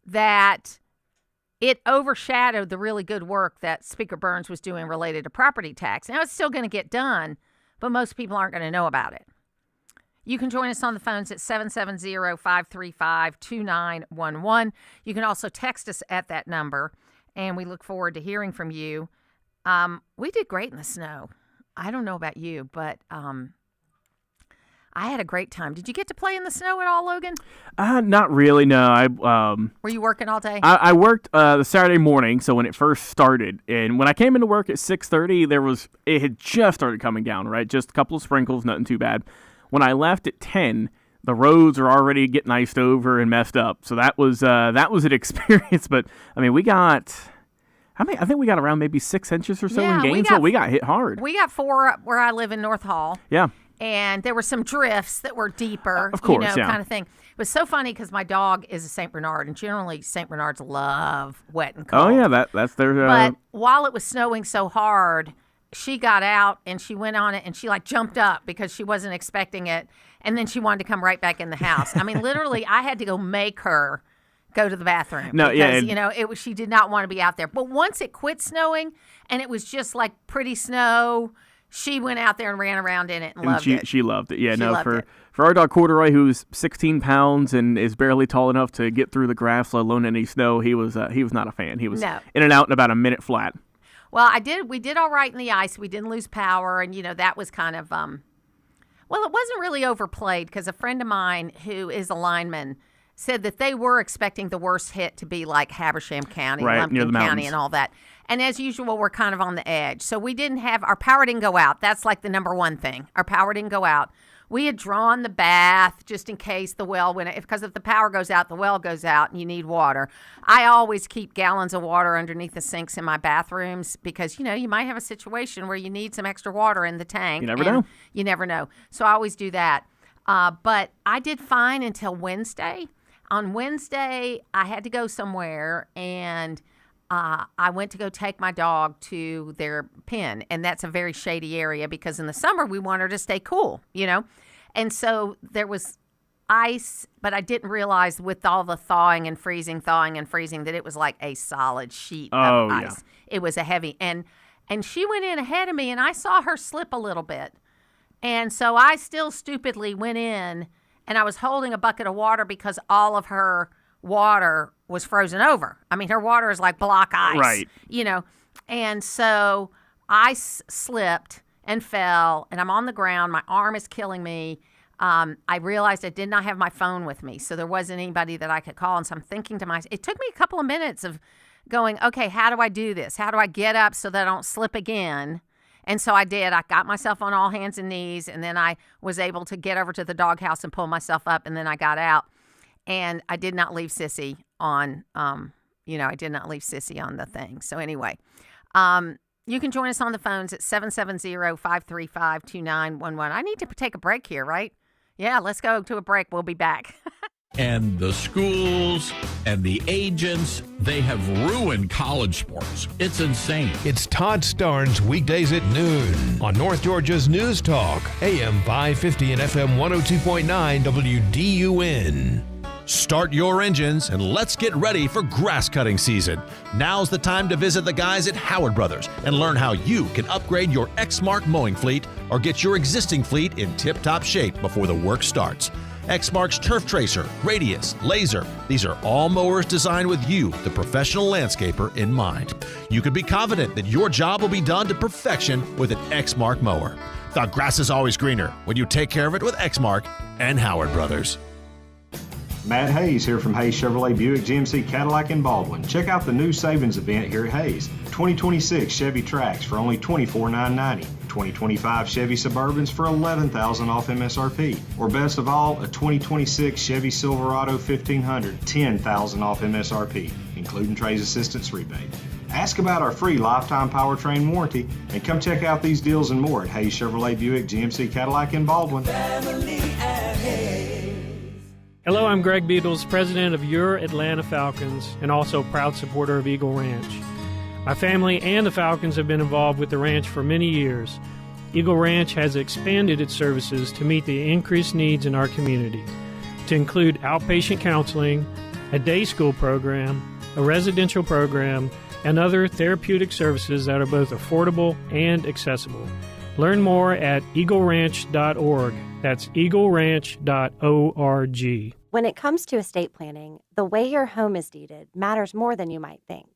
that it overshadowed the really good work that Speaker Burns was doing related to property tax. Now, it's still going to get done, but most people aren't going to know about it. You can join us on the phones at 770-535-2911. You can also text us at that number, and we look forward to hearing from you. We did great in the snow. I don't know about you, but I had a great time. Did you get to play in the snow at all, Logan? Not really, no. Were you working all day? I worked the Saturday morning, so when it first started. And when I came into work at 6:30, it had just started coming down, right? Just a couple of sprinkles, nothing too bad. When I left at 10, the roads are already getting iced over and messed up. So that was an experience. But, I mean, we got... I think we got around maybe 6 inches or so in Gainesville. We got hit hard. We got 4 up where I live in North Hall. Yeah. And there were some drifts that were deeper, of course, kind of thing. It was so funny because my dog is a St. Bernard, and generally St. Bernards love wet and cold. Oh, yeah, that's their... But while it was snowing so hard, she got out and she went on it and she jumped up because she wasn't expecting it. And then she wanted to come right back in the house. I mean, literally, I had to go make her go to the bathroom. No, because, yeah. she did not want to be out there. But once it quit snowing and it was just like pretty snow, she went out there and ran around in it and loved it. She loved it. Yeah, for our dog Corduroy, who's 16 pounds and is barely tall enough to get through the grass, let alone any snow, he was not a fan. He was in and out in about a minute flat. Well, we did all right in the ice. We didn't lose power, and that was kind of it wasn't really overplayed because a friend of mine who is a lineman said that they were expecting the worst hit to be like Habersham County, right, near the Lumpkin County, mountains. and all that. And as usual, we're kind of on the edge. So we didn't have, our power didn't go out. That's like the number one thing. Our power didn't go out. We had drawn the bath just in case the well went, because if the power goes out, the well goes out and you need water. I always keep gallons of water underneath the sinks in my bathrooms because, you might have a situation where you need some extra water in the tank. You never know. You never know. So I always do that. But I did fine until Wednesday. On Wednesday, I had to go somewhere, and I went to go take my dog to their pen, and that's a very shady area because in the summer we want her to stay cool, And so there was ice, but I didn't realize with all the thawing and freezing that it was like a solid sheet of ice. Yeah. It was a heavy, and she went in ahead of me, and I saw her slip a little bit, and so I still stupidly went in. And I was holding a bucket of water because all of her water was frozen over. I mean, her water is like block ice. Right. And so I slipped and fell, and I'm on the ground. My arm is killing me. I realized I did not have my phone with me, so there wasn't anybody that I could call. And so I'm thinking to myself, it took me a couple of minutes of going, okay, how do I do this? How do I get up so that I don't slip again? And so I did. I got myself on all hands and knees, and then I was able to get over to the doghouse and pull myself up, and then I got out. And I did not leave Sissy on, I did not leave Sissy on the thing. So anyway, you can join us on the phones at 770-535-2911. I need to take a break here, right? Yeah, let's go to a break. We'll be back. And the schools and the agents, they have ruined college sports. It's insane. It's Todd Starnes weekdays at noon on North Georgia's News Talk, AM 550 and FM 102.9 WDUN. Start your engines and let's get ready for grass cutting season. Now's the time to visit the guys at Howard Brothers and learn how you can upgrade your Exmark mowing fleet or get your existing fleet in tip-top shape before the work starts. Exmark's Turf Tracer, Radius, Laser, these are all mowers designed with you, the professional landscaper, in mind. You can be confident that your job will be done to perfection with an Exmark mower. The grass is always greener when you take care of it with Exmark and Howard Brothers. Matt Hayes here from Hayes Chevrolet Buick GMC Cadillac in Baldwin. Check out the new savings event here at Hayes. 2026 Chevy Trax for only $24,990. 2025 Chevy Suburbans for $11,000 off MSRP. Or best of all, a 2026 Chevy Silverado 1500, $10,000 off MSRP, including trades assistance rebate. Ask about our free lifetime powertrain warranty and come check out these deals and more at Hayes Chevrolet Buick GMC Cadillac in Baldwin. Hello, I'm Greg Beatles, president of Your Atlanta Falcons and also proud supporter of Eagle Ranch. My family and the Falcons have been involved with the ranch for many years. Eagle Ranch has expanded its services to meet the increased needs in our community, to include outpatient counseling, a day school program, a residential program, and other therapeutic services that are both affordable and accessible. Learn more at eagleranch.org. That's eagleranch.org. When it comes to estate planning, the way your home is deeded matters more than you might think.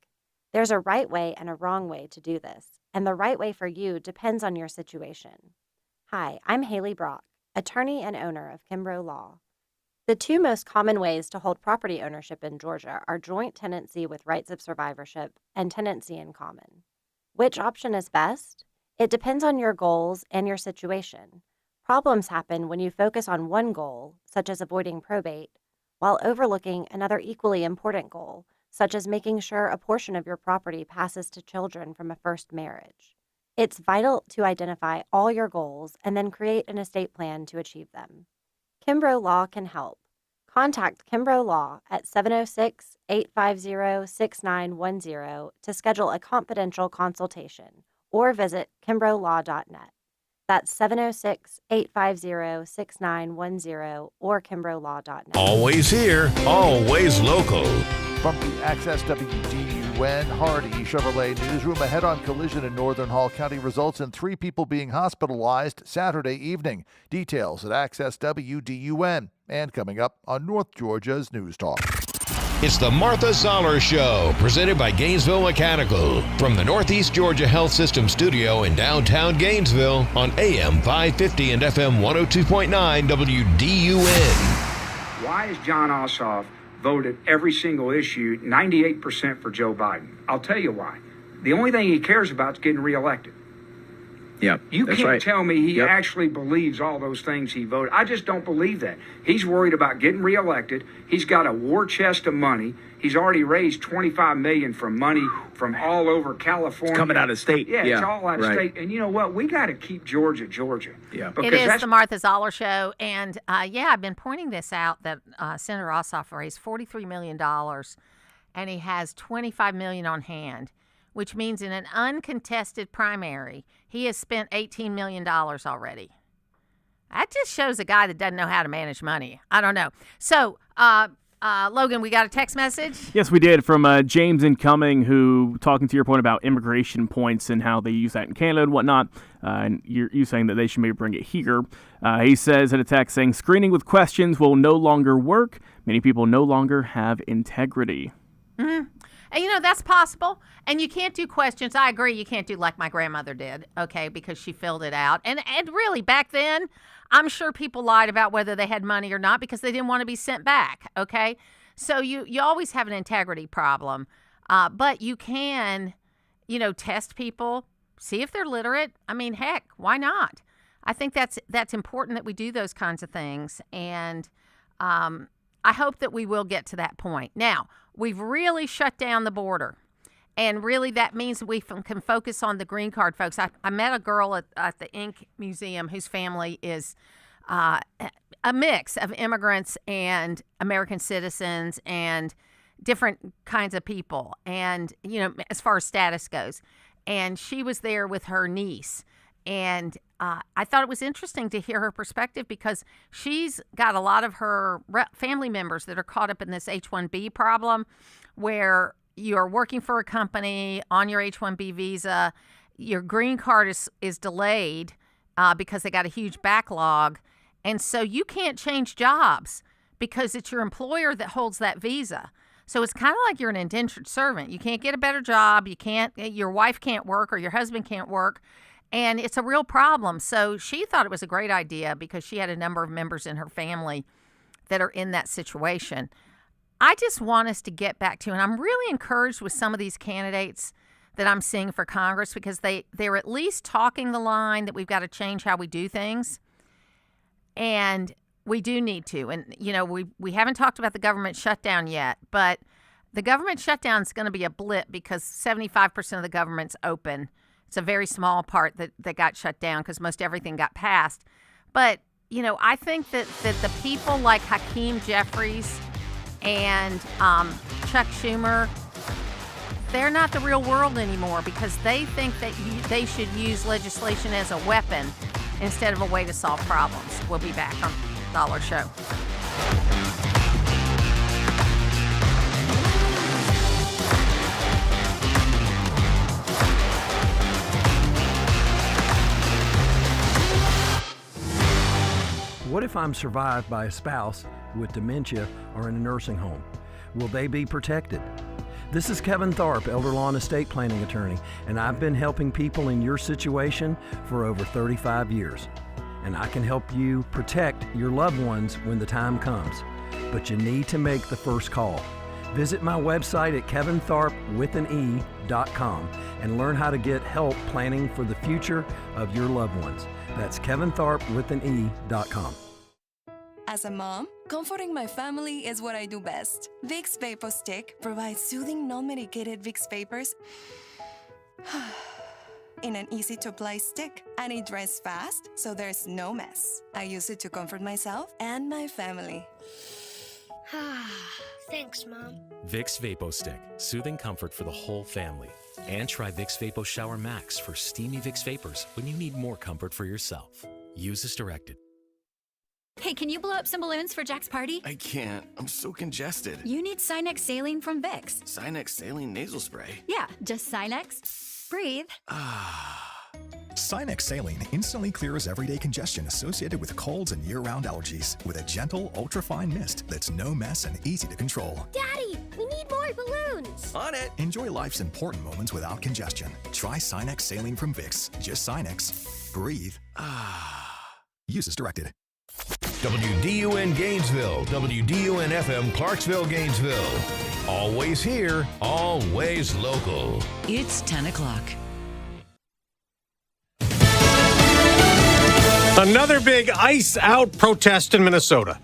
There's a right way and a wrong way to do this, and the right way for you depends on your situation. Hi, I'm Haley Brock, attorney and owner of Kimbrough Law. The two most common ways to hold property ownership in Georgia are joint tenancy with rights of survivorship and tenancy in common. Which option is best? It depends on your goals and your situation. Problems happen when you focus on one goal, such as avoiding probate, while overlooking another equally important goal, such as making sure a portion of your property passes to children from a first marriage. It's vital to identify all your goals and then create an estate plan to achieve them. Kimbrough Law can help. Contact Kimbrough Law at 706-850-6910 to schedule a confidential consultation or visit kimbroughslaw.net. That's 706-850-6910 or kimbroughslaw.net. Always here, always local. From the Access WDUN Hardy Chevrolet newsroom, a head-on collision in Northern Hall County results in 3 people being hospitalized Saturday evening. Details at Access WDUN. And coming up on North Georgia's News Talk. It's the Martha Zoller Show, presented by Gainesville Mechanical. From the Northeast Georgia Health System studio in downtown Gainesville on AM 550 and FM 102.9 WDUN. Why is John Ossoff voted every single issue 98% for Joe Biden? I'll tell you why. The only thing he cares about is getting reelected. Yeah, you can't right. tell me he actually believes all those things he voted. I just don't believe that. He's worried about getting reelected. He's got a war chest of money. He's already raised $25 million from money from all over California. It's coming out of state. Yeah, it's all out of state. And you know what? We got to keep Georgia. Yeah, it is the Martha Zoller Show. And I've been pointing this out that Senator Ossoff raised $43 million and he has $25 million on hand, which means in an uncontested primary, he has spent $18 million already. That just shows a guy that doesn't know how to manage money. I don't know. So Logan, we got a text message? Yes, we did, from James Incoming, who, talking to your point about immigration points and how they use that in Canada and whatnot, and you saying that they should maybe bring it here. He says in a text saying, screening with questions will no longer work. Many people no longer have integrity. Mm-hmm. And, that's possible. And you can't do questions. I agree. You can't do like my grandmother did, okay, because she filled it out. And really, back then, I'm sure people lied about whether they had money or not because they didn't want to be sent back, okay? So you always have an integrity problem. But you can, test people, see if they're literate. I mean, heck, why not? I think that's important that we do those kinds of things. And I hope that we will get to that point. Now, we've really shut down the border. And really, that means we can focus on the green card folks. I met a girl at the Ink Museum whose family is a mix of immigrants and American citizens and different kinds of people. And, as far as status goes. And she was there with her niece. And I thought it was interesting to hear her perspective because she's got a lot of her family members that are caught up in this H-1B problem where you're working for a company on your H-1B visa, your green card is delayed because they got a huge backlog, and so you can't change jobs because it's your employer that holds that visa. So it's kind of like you're an indentured servant. You can't get a better job, your wife can't work or your husband can't work, and it's a real problem. So she thought it was a great idea because she had a number of members in her family that are in that situation. I just want us to get back to, and I'm really encouraged with some of these candidates that I'm seeing for Congress because they're at least talking the line that we've got to change how we do things. And we do need to. And, we haven't talked about the government shutdown yet, but the government shutdown is going to be a blip because 75% of the government's open. It's a very small part that got shut down because most everything got passed. But, I think that the people like Hakeem Jeffries and Chuck Schumer, they're not the real world anymore because they think that they should use legislation as a weapon instead of a way to solve problems. We'll be back on Zoller Show. What if I'm survived by a spouse with dementia or in a nursing home? Will they be protected? This is Kevin Tharp, elder law and estate planning attorney, and I've been helping people in your situation for over 35 years. And I can help you protect your loved ones when the time comes. But you need to make the first call. Visit my website at kevintharpwithane.com and learn how to get help planning for the future of your loved ones. That's kevintharpwithane.com. As a mom, comforting my family is what I do best. Vicks Vapor Stick provides soothing, non-medicated Vicks vapors in an easy-to-apply stick, and it dries fast, so there's no mess. I use it to comfort myself and my family. Thanks, Mom. Vicks Vapo Stick, soothing comfort for the whole family. And try Vicks Vapo Shower Max for steamy Vicks vapors when you need more comfort for yourself. Use as directed. Hey, can you blow up some balloons for Jack's party? I can't. I'm so congested. You need Sinex Saline from Vicks. Sinex Saline nasal spray? Yeah, just Sinex. Breathe. Sinex Saline instantly clears everyday congestion associated with colds and year-round allergies with a gentle, ultra-fine mist that's no mess and easy to control. Daddy, we need more balloons. On it. Enjoy life's important moments without congestion. Try Sinex Saline from Vicks. Just Sinex. Breathe. Use as directed. WDUN Gainesville, WDUN FM Clarksville, Gainesville. Always here, always local. It's 10 o'clock. Another big ice out protest in Minnesota.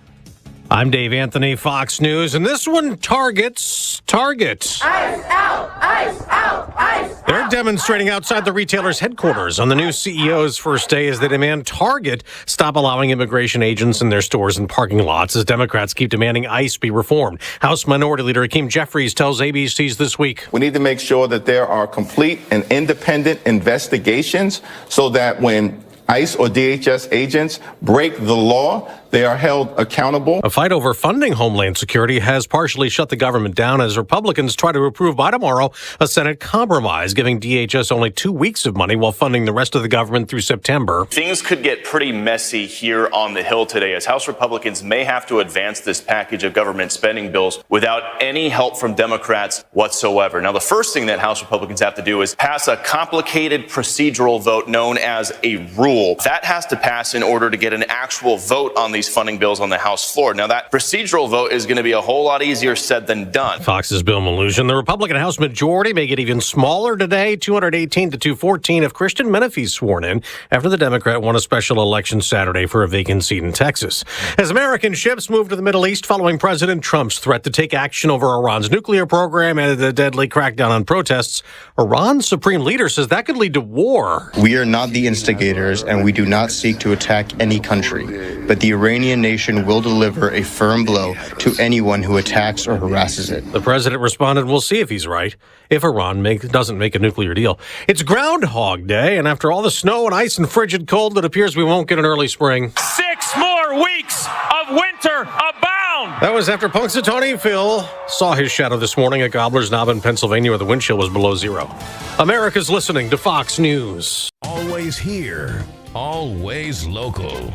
I'm Dave Anthony, Fox News, and this one targets Target. Ice out! Ice out! Ice out! They're demonstrating outside the retailer's headquarters on the new CEO's first day as they demand Target stop allowing immigration agents in their stores and parking lots as Democrats keep demanding ICE be reformed. House Minority Leader Hakeem Jeffries tells ABC's This Week. We need to make sure that there are complete and independent investigations so that when ICE or DHS agents break the law, they are held accountable. A fight over funding Homeland Security has partially shut the government down as Republicans try to approve by tomorrow a Senate compromise, giving DHS only 2 weeks of money while funding the rest of the government through September. Things could get pretty messy here on the Hill today, as House Republicans may have to advance this package of government spending bills without any help from Democrats whatsoever. Now, the first thing that House Republicans have to do is pass a complicated procedural vote known as a rule. That has to pass in order to get an actual vote on these funding bills on the House floor. Now, that procedural vote is going to be a whole lot easier said than done. Fox's Bill Maluzhin. The Republican House majority may get even smaller today, 218 to 214, if Christian Menefee's sworn in after the Democrat won a special election Saturday for a vacant seat in Texas. As American ships move to the Middle East following President Trump's threat to take action over Iran's nuclear program and the deadly crackdown on protests, Iran's supreme leader says that could lead to war. We are not the instigators, and we do not seek to attack any country, but the Iranian nation will deliver a firm blow to anyone who attacks or harasses it. The president responded, we'll see if he's right, if Iran doesn't make a nuclear deal. It's Groundhog Day, and after all the snow and ice and frigid cold, it appears we won't get an early spring. 6 more weeks of winter abound! That was after Punxsutawney Phil saw his shadow this morning at Gobbler's Knob in Pennsylvania, where the wind chill was below zero. America's listening to Fox News. Always here, always local.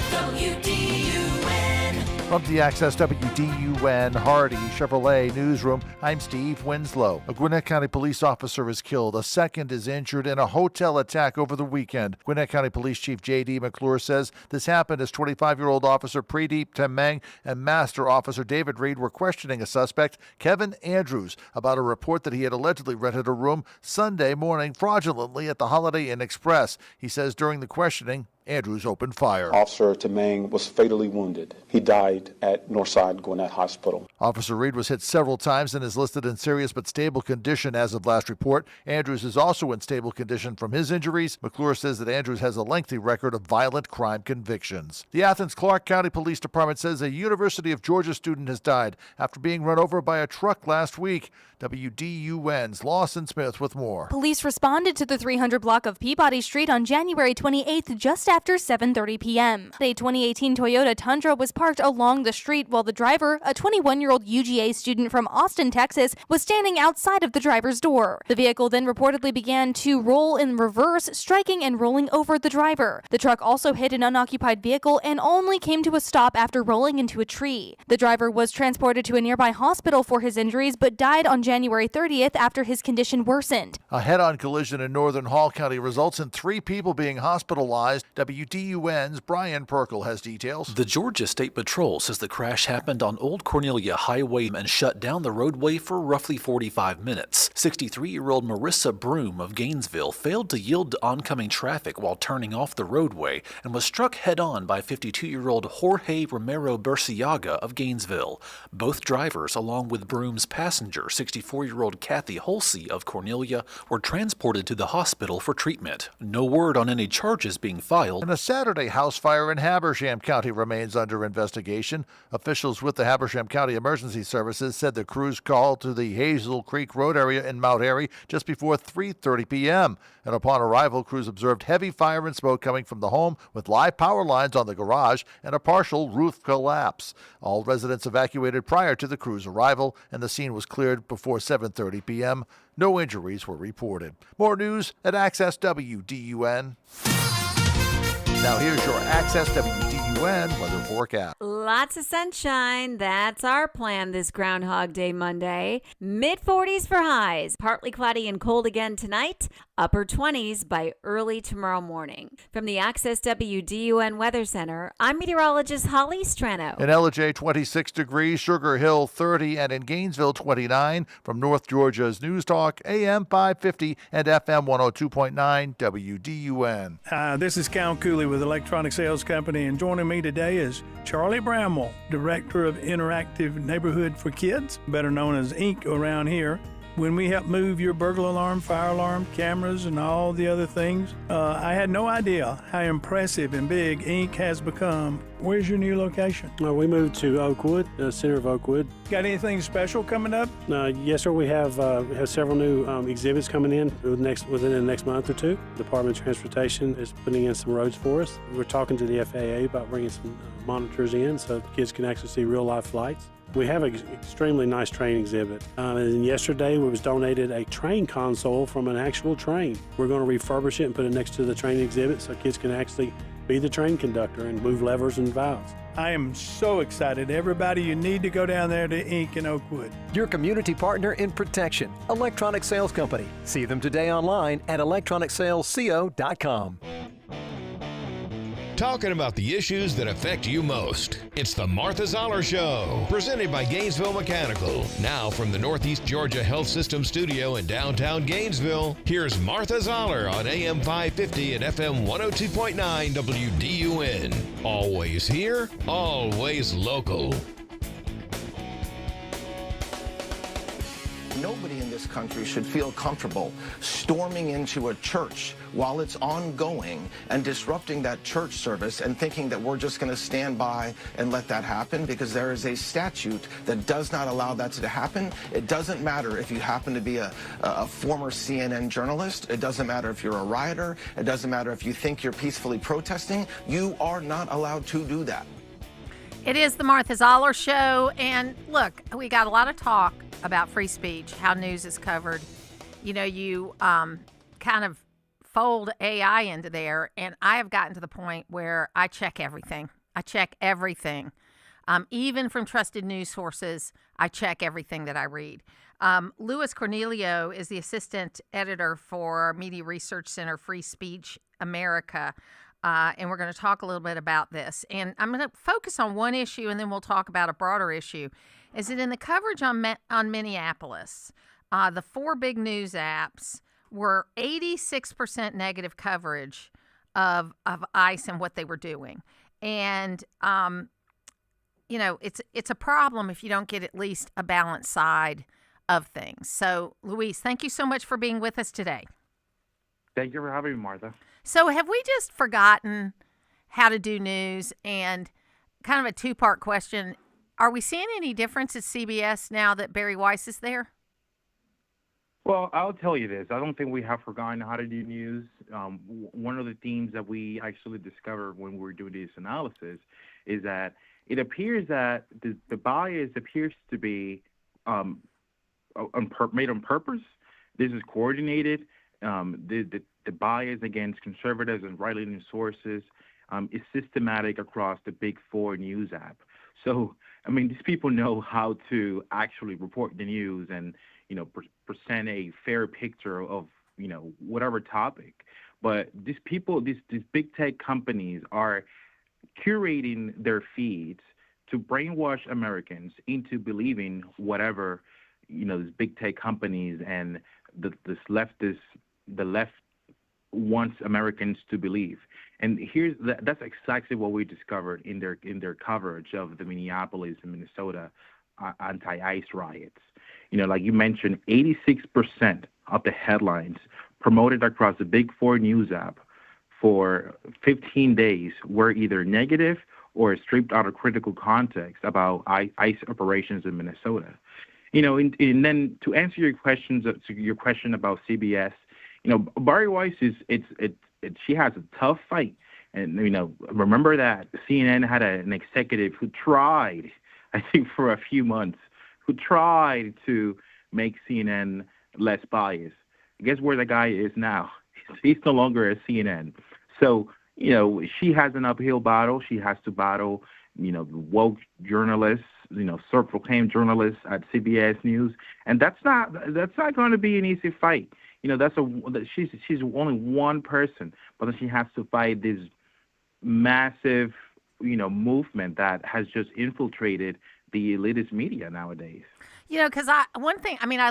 From the Access WDUN Hardy Chevrolet Newsroom, I'm Steve Winslow. A Gwinnett County police officer is killed. A second is injured in a hotel attack over the weekend. Gwinnett County Police Chief J.D. McClure says this happened as 25-year-old Officer Predeep Temeng and Master Officer David Reed were questioning a suspect, Kevin Andrews, about a report that he had allegedly rented a room Sunday morning fraudulently at the Holiday Inn Express. He says during the questioning, Andrews opened fire. Officer Temeng was fatally wounded. He died at Northside Gwinnett Hospital. Officer Reed was hit several times and is listed in serious but stable condition as of last report. Andrews is also in stable condition from his injuries. McClure says that Andrews has a lengthy record of violent crime convictions. The Athens-Clarke County Police Department says a University of Georgia student has died after being run over by a truck last week. WDUN's Lawson Smith with more. Police responded to the 300 block of Peabody Street on January 28th just after 7:30 p.m. A 2018 Toyota Tundra was parked along the street while the driver, a 21-year-old UGA student from Austin, Texas, was standing outside of the driver's door. The vehicle then reportedly began to roll in reverse, striking and rolling over the driver. The truck also hit an unoccupied vehicle and only came to a stop after rolling into a tree. The driver was transported to a nearby hospital for his injuries but died on January 30th after his condition worsened. A head-on collision in northern Hall County results in 3 people being hospitalized. WDUN's Brian Perkle has details. The Georgia State Patrol says the crash happened on Old Cornelia Highway and shut down the roadway for roughly 45 minutes. 63-year-old Marissa Broom of Gainesville failed to yield to oncoming traffic while turning off the roadway and was struck head-on by 52-year-old Jorge Romero Burciaga of Gainesville. Both drivers, along with Broom's passenger, 64-year-old Kathy Holsey of Cornelia, were transported to the hospital for treatment. No word on any charges being filed. And a Saturday house fire in Habersham County remains under investigation. Officials with the Habersham County Emergency Services said the crews called to the Hazel Creek Road area in Mount Airy just before 3:30 p.m. And upon arrival, crews observed heavy fire and smoke coming from the home with live power lines on the garage and a partial roof collapse. All residents evacuated prior to the crew's arrival, and the scene was cleared before 7:30 p.m. No injuries were reported. More news at Access WDUN. Now here's your Access WDUN weather forecast. Lots of sunshine. That's our plan this Groundhog Day Monday. Mid-40s for highs. Partly cloudy and cold again tonight. Upper 20s by early tomorrow morning. From the Access WDUN Weather Center, I'm meteorologist Holly Strano. In Ellijay, 26 degrees, Sugar Hill 30, and in Gainesville 29. From North Georgia's News Talk, AM 550 and FM 102.9 WDUN. This is Cal Cooley with Electronic Sales Company, and joining me today is Charlie Bramwell, Director of Interactive Neighborhood for Kids, better known as INC around here. when we help move your burglar alarm, fire alarm, cameras, and all the other things. I had no idea how impressive and big Inc. has become. Where's your new location? We moved to Oakwood, the center of Oakwood. Got anything special coming up? Yes, sir. We have several new exhibits coming in within the next month or two. The Department of Transportation is putting in some roads for us. We're talking to the FAA about bringing some monitors in so kids can actually see real-life flights. We have an extremely nice train exhibit. And yesterday, we was donated a train console from an actual train. We're going to refurbish it and put it next to the train exhibit so kids can actually be the train conductor and move levers and valves. I am so excited. Everybody, you need to go down there to Inc. in Oakwood. Your community partner in protection, Electronic Sales Company. See them today online at electronicsalesco.com. Talking about the issues that affect you most. It's the Martha Zoller Show, presented by Gainesville Mechanical. Now from the Northeast Georgia Health System studio in downtown Gainesville, here's Martha Zoller on AM 550 and FM 102.9 WDUN. Always here, always local. Nobody in this country should feel comfortable storming into a church while it's ongoing and disrupting that church service and thinking that we're just going to stand by and let that happen, because there is a statute that does not allow that to happen. It doesn't matter if you happen to be a former CNN journalist. It doesn't matter if you're a rioter. It doesn't matter if you think you're peacefully protesting. You are not allowed to do that. It is the Martha Zoller Show, and look, we got a lot of talk about free speech, how news is covered. You know, you kind of fold AI into there, and I have gotten to the point where I check everything. Even from trusted news sources, I check everything that I read. Louis Cornelio is the assistant editor for Media Research Center Free Speech America. And we're going to talk a little bit about this. And I'm going to focus on one issue, and then we'll talk about a broader issue. Is that in the coverage on Minneapolis, the four big news apps were 86% negative coverage of ICE and what they were doing. And, you know, it's a problem if you don't get at least a balanced side of things. So, Luis, thank you so much for being with us today. Thank you for having me, Martha. So have we just forgotten how to do news? And kind of a two-part question. Are we seeing any difference at CBS now that Barry Weiss is there? Well, I'll tell you this. I don't think we have forgotten how to do news. One of the themes that we actually discovered when we were doing this analysis is that it appears that the bias appears to be made on purpose. This is coordinated. The bias against conservatives and right-leaning sources is systematic across the big four news app. So, I mean, these people know how to actually report the news and, you know, present a fair picture of, you know, whatever topic. But these people, these big tech companies are curating their feeds to brainwash Americans into believing whatever, you know, these big tech companies and the left wants Americans to believe. And that's exactly what we discovered in their coverage of the Minneapolis and Minnesota anti-ICE riots. You know, like you mentioned, 86% of the headlines promoted across the big four news app for 15 days were either negative or stripped out of critical context about ICE operations in Minnesota. You know, and then to answer your question about CBS, you know, Barry Weiss she has a tough fight. And, you know, remember that CNN had an executive who tried, I think for a few months, who tried to make CNN less biased. Guess where the guy is now? He's no longer at CNN. So, you know, she has an uphill battle. She has to battle, you know, woke journalists, you know, self-proclaimed journalists at CBS News. And that's not going to be an easy fight. You know, she's only one person, but then she has to fight this massive, you know, movement that has just infiltrated the elitist media nowadays. You know, because I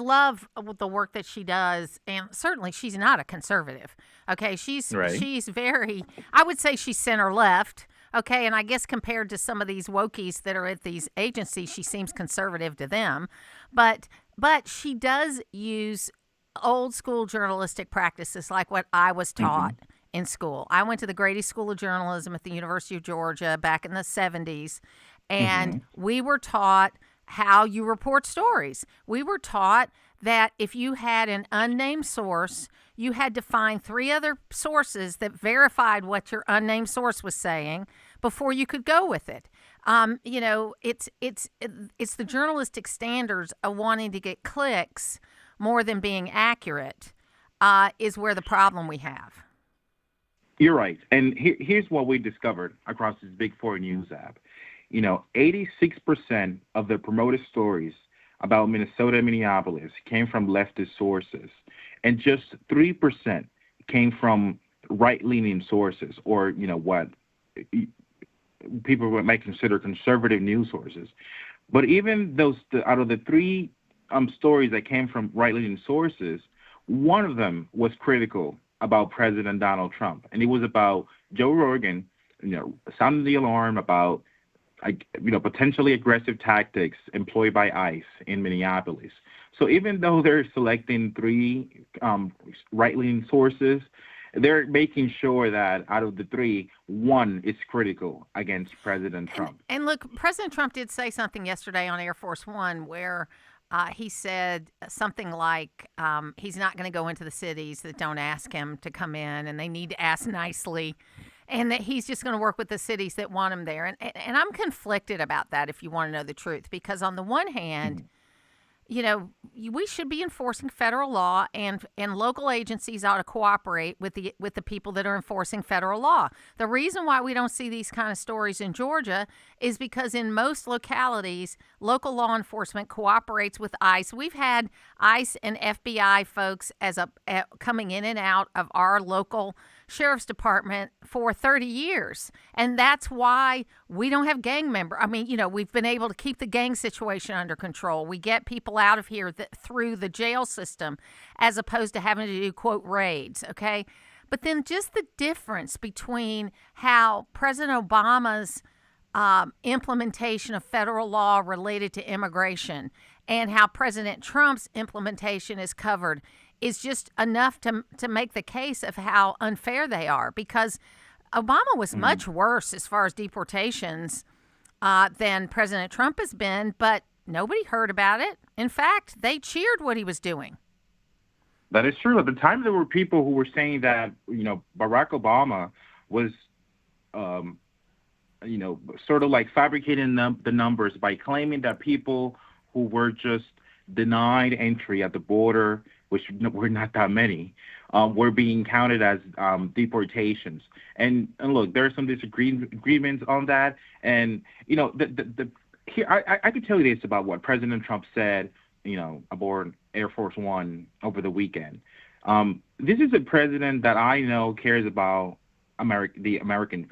love the work that she does, and certainly she's not a conservative. Okay, she's very, I would say she's center left. Okay, and I guess compared to some of these wokies that are at these agencies, she seems conservative to them. But But she does use old school journalistic practices like what I was taught in school. I went to the Grady School of Journalism at the University of Georgia back in the 70s, and we were taught how you report stories. We were taught that if you had an unnamed source, you had to find 3 other sources that verified what your unnamed source was saying before you could go with it. It's the journalistic standards of wanting to get clicks more than being accurate is where the problem we have. You're right. And here's what we discovered across this Big 4 news app. 86% of the promoted stories about Minnesota and Minneapolis came from leftist sources, and just 3% came from right-leaning sources, or what people might consider conservative news sources. But even out of the 3 stories that came from right-leaning sources, one of them was critical about President Donald Trump, and it was about Joe Rogan, sounding the alarm about potentially aggressive tactics employed by ICE in Minneapolis. So even though they're selecting 3 right-leaning sources, they're making sure that out of the 3, 1 is critical against President Trump. And look, President Trump did say something yesterday on Air Force One where he said something like he's not going to go into the cities that don't ask him to come in, and they need to ask nicely, and that he's just going to work with the cities that want him there. And I'm conflicted about that, if you want to know the truth, because on the one hand, we should be enforcing federal law, and local agencies ought to cooperate with the people that are enforcing federal law. The reason why we don't see these kind of stories in Georgia is because in most localities, local law enforcement cooperates with ICE. We've had ICE and FBI folks coming in and out of our local sheriff's department for 30 years. And that's why we don't have gang members. I mean, we've been able to keep the gang situation under control. We get people out of here through the jail system as opposed to having to do, quote, raids, okay? But then just the difference between how President Obama's implementation of federal law related to immigration and how President Trump's implementation is covered is just enough to make the case of how unfair they are, because Obama was much worse as far as deportations than President Trump has been, but nobody heard about it. In fact, they cheered what he was doing. That is true. At the time, there were people who were saying that, Barack Obama was, sort of like fabricating the numbers by claiming that people who were just denied entry at the border, which were not that many, were being counted as deportations. And look, there are some disagreements on that. And, here I could tell you this about what President Trump said, aboard Air Force One over the weekend. This is a president that I know cares about the American,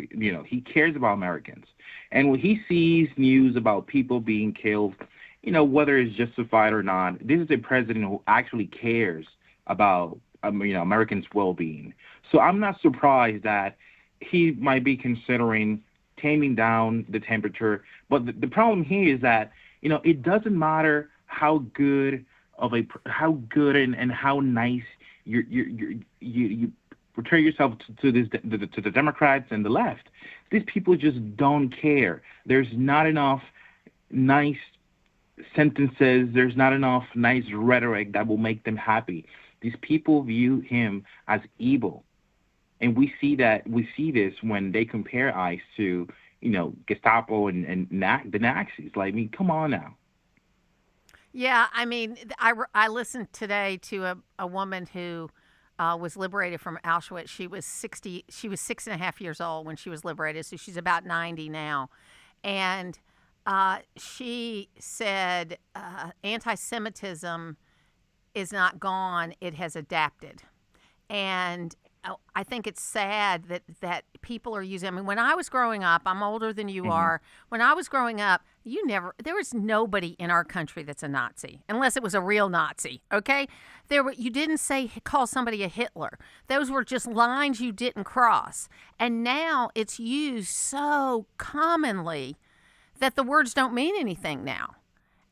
he cares about Americans. And when he sees news about people being killed, whether it's justified or not, this is a president who actually cares about, Americans' well-being. So I'm not surprised that he might be considering taming down the temperature. But the problem here is that, it doesn't matter how good and how nice you portray yourself to the Democrats and the left. These people just don't care. There's not enough nice sentences, there's not enough nice rhetoric that will make them happy. These people view him as evil. And we see this when they compare ICE to, Gestapo and the Nazis. Like, come on now. Yeah, I listened today to a woman who was liberated from Auschwitz. She was 6.5 years old when she was liberated, so she's about 90 now. And she said anti-Semitism is not gone, it has adapted. And I think it's sad that people are using, when I was growing up, I'm older than you are. When I was growing up, there was nobody in our country that's a Nazi, unless it was a real Nazi, okay? You didn't call somebody a Hitler. Those were just lines you didn't cross. And now it's used so commonly that the words don't mean anything now.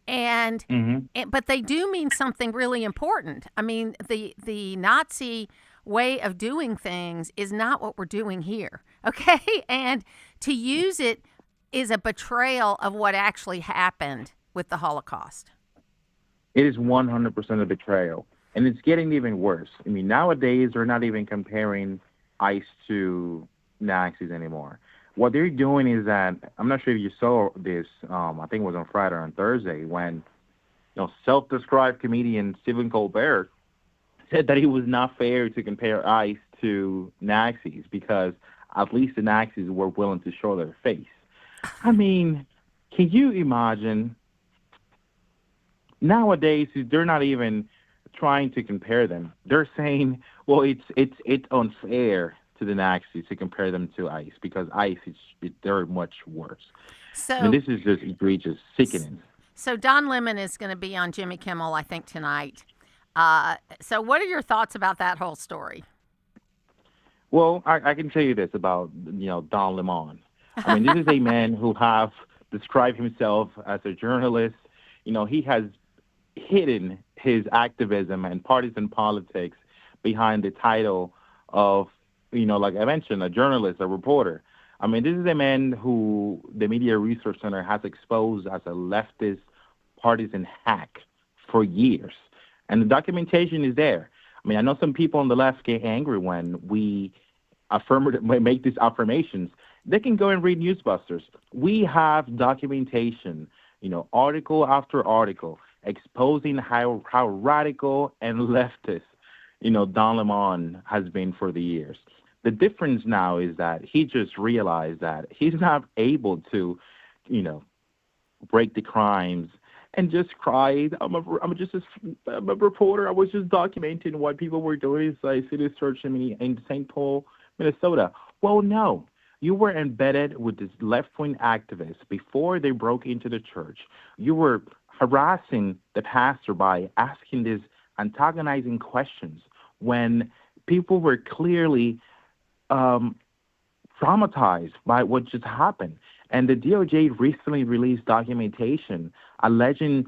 And but they do mean something really important. I mean, the Nazi way of doing things is not what we're doing here, okay? And to use it is a betrayal of what actually happened with the Holocaust. It is 100% a betrayal, and it's getting even worse. I mean, nowadays they're not even comparing ICE to Nazis anymore. What they're doing is that, I'm not sure if you saw this, I think it was on Friday or on Thursday, when self-described comedian Stephen Colbert said that it was not fair to compare ICE to Nazis because at least the Nazis were willing to show their face. I mean, can you imagine? Nowadays, they're not even trying to compare them. They're saying, well, it's unfair to the Nazis to compare them to ICE because ICE they're much worse. So, I mean, this is just egregious, sickening. So Don Lemon is going to be on Jimmy Kimmel, I think, tonight. So what are your thoughts about that whole story? Well, I can tell you this about, Don Lemon. I mean, this is a man who have described himself as a journalist. He has hidden his activism and partisan politics behind the title of, like I mentioned, a journalist, a reporter. I mean, this is a man who the Media Research Center has exposed as a leftist partisan hack for years. And the documentation is there. I mean, I know some people on the left get angry when we make these affirmations. They can go and read Newsbusters. We have documentation, article after article, exposing how radical and leftist, Don Lemon has been for the years. The difference now is that he just realized that he's not able to, break the crimes and just cry. I'm a reporter. I was just documenting what people were doing inside City Church in St. Paul, Minnesota. Well, no. You were embedded with this left-wing activists before they broke into the church. You were harassing the pastor by asking these antagonizing questions when people were clearly traumatized by what just happened. And the DOJ recently released documentation alleging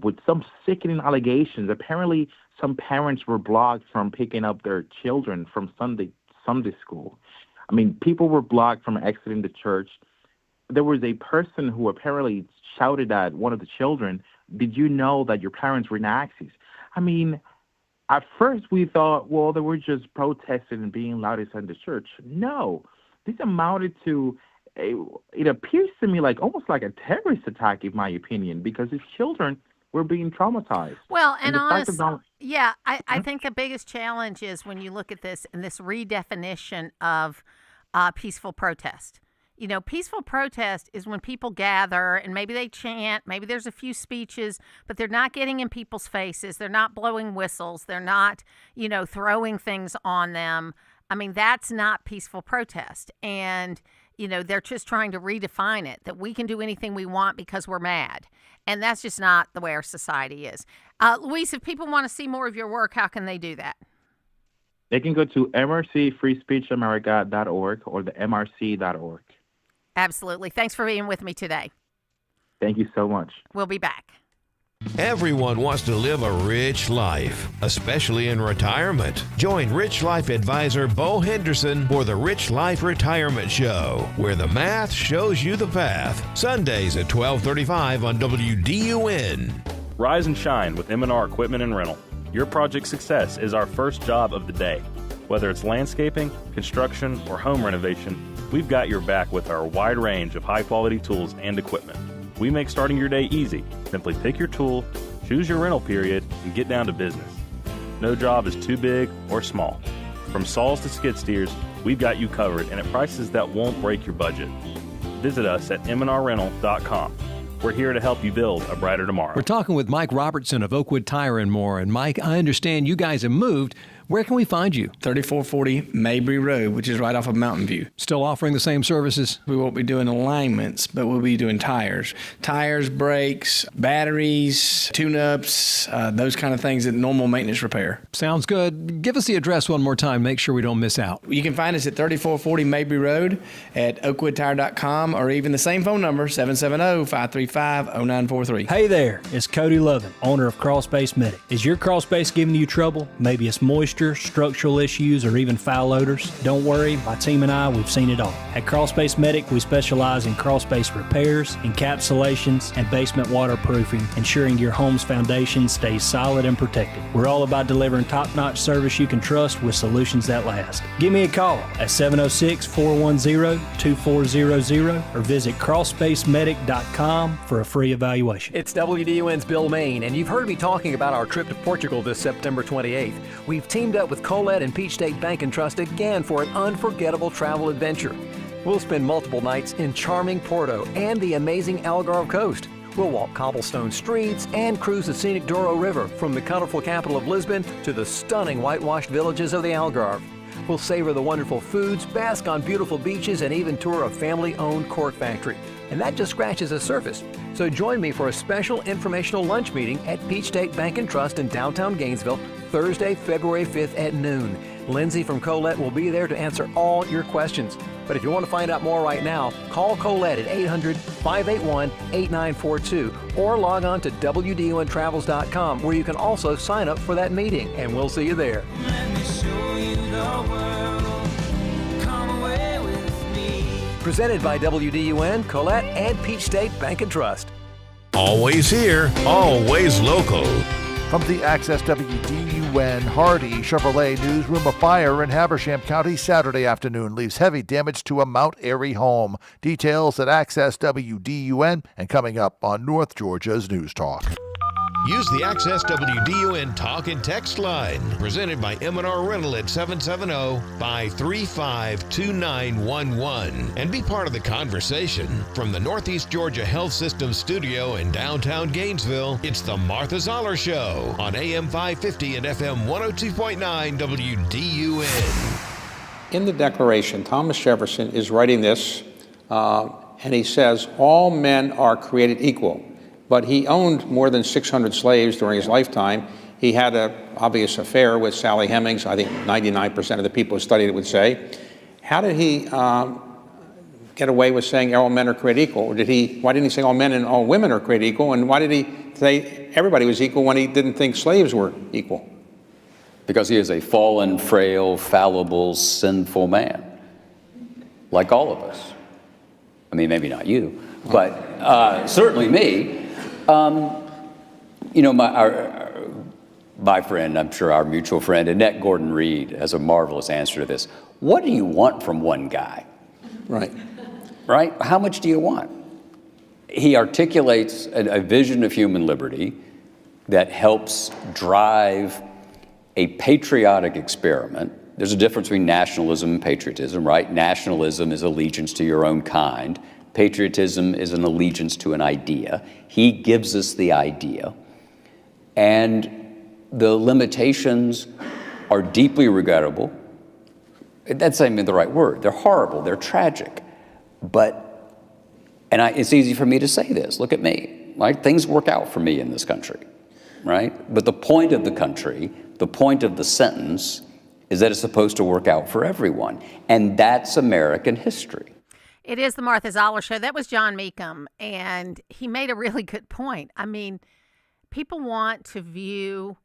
with some sickening allegations. Apparently, some parents were blocked from picking up their children from Sunday school. I mean, people were blocked from exiting the church. There was a person who apparently shouted at one of the children, "Did you know that your parents were Nazis?" I mean, at first we thought, well, they were just protesting and being loud inside the church. No, this amounted to, it appears to me like almost like a terrorist attack, in my opinion, because his children were being traumatized. Well, and honestly, I think the biggest challenge is when you look at this and this redefinition of peaceful protest. Peaceful protest is when people gather and maybe they chant, maybe there's a few speeches, but they're not getting in people's faces. They're not blowing whistles. They're not, throwing things on them. I mean, that's not peaceful protest. And, they're just trying to redefine it, that we can do anything we want because we're mad. And that's just not the way our society is. Luis, if people want to see more of your work, how can they do that? They can go to mrcfreespeechamerica.org or the mrc.org. Absolutely. Thanks for being with me today. Thank you so much. We'll be back. Everyone wants to live a rich life, especially in retirement. Join Rich Life advisor Bo Henderson for the Rich Life Retirement Show, where the math shows you the path. Sundays at 12:35 on WDUN. Rise and shine with M&R Equipment and Rental. Your project success is our first job of the day. Whether it's landscaping, construction, or home renovation, we've got your back with our wide range of high-quality tools and equipment. We make starting your day easy. Simply pick your tool, choose your rental period, and get down to business. No job is too big or small. From saws to skid steers, we've got you covered and at prices that won't break your budget. Visit us at mnrrental.com. We're here to help you build a brighter tomorrow. We're talking with Mike Robertson of Oakwood Tire and More. And Mike, I understand you guys have moved. Where can we find you? 3440 Mabry Road, which is right off of Mountain View. Still offering the same services? We won't be doing alignments, but we'll be doing tires. Tires, brakes, batteries, tune-ups, those kind of things that normal maintenance repair. Sounds good. Give us the address one more time. Make sure we don't miss out. You can find us at 3440 Mabry Road at oakwoodtire.com or even the same phone number, 770-535-0943. Hey there, it's Cody Lovin, owner of Crawl Space Medic. Is your crawl space giving you trouble? Maybe it's moisture, structural issues, or even foul odors? Don't worry, my team and I, we've seen it all. At Crawl Space Medic, we specialize in crawl space repairs, encapsulations, and basement waterproofing, ensuring your home's foundation stays solid and protected. We're all about delivering top-notch service you can trust with solutions that last. Give me a call at 706-410-2400 or visit crawlspacemedic.com for a free evaluation. It's WDUN's Bill Main, and you've heard me talking about our trip to Portugal this September 28th. We've teamed up with Colette and Peach State Bank and Trust again for an unforgettable travel adventure. We'll spend multiple nights in charming Porto and the amazing Algarve coast. We'll walk cobblestone streets and cruise the scenic Douro River from the colorful capital of Lisbon to the stunning whitewashed villages of the Algarve. We'll savor the wonderful foods, bask on beautiful beaches, and even tour a family-owned cork factory. And that just scratches the surface. So join me for a special informational lunch meeting at Peach State Bank and Trust in downtown Gainesville, Thursday, February 5th at noon. Lindsay from Colette will be there to answer all your questions. But if you want to find out more right now, call Colette at 800-581-8942 or log on to WDUNtravels.com where you can also sign up for that meeting. And we'll see you there. Let me show you the world. Come away with me. Presented by WDUN, Colette, and Peach State Bank and Trust. Always here, always local. From the Access WDUN Hardy Chevrolet newsroom, a fire in Habersham County Saturday afternoon leaves heavy damage to a Mount Airy home. Details at Access WDUN and coming up on North Georgia's News Talk. Use the Access WDUN Talk and Text line, presented by M&R Rental at 770-535-2911, and be part of the conversation. From the Northeast Georgia Health System studio in downtown Gainesville, it's the Martha Zoller Show on AM 550 and FM 102.9 WDUN. In the Declaration, Thomas Jefferson is writing this, and he says, all men are created equal. But he owned more than 600 slaves during his lifetime. He had an obvious affair with Sally Hemings. I think 99% of the people who studied it would say. How did he get away with saying all men are created equal? Or why didn't he say all men and all women are created equal? And why did he say everybody was equal when he didn't think slaves were equal? Because he is a fallen, frail, fallible, sinful man, like all of us. I mean, maybe not you, but certainly me. You know, my friend, I'm sure our mutual friend, Annette Gordon-Reed, has a marvelous answer to this. What do you want from one guy? Right. Right? How much do you want? He articulates a vision of human liberty that helps drive a patriotic experiment. There's a difference between nationalism and patriotism, right? Nationalism is allegiance to your own kind. Patriotism is an allegiance to an idea. He gives us the idea. And the limitations are deeply regrettable. That's not even the right word. They're horrible. They're tragic. But, it's easy for me to say this. Look at me, right? Things work out for me in this country, right? But the point of the country, the point of the sentence, is that it's supposed to work out for everyone. And that's American history. It is the Martha Zoller Show. That was John Meekum, and he made a really good point. I mean, people want to view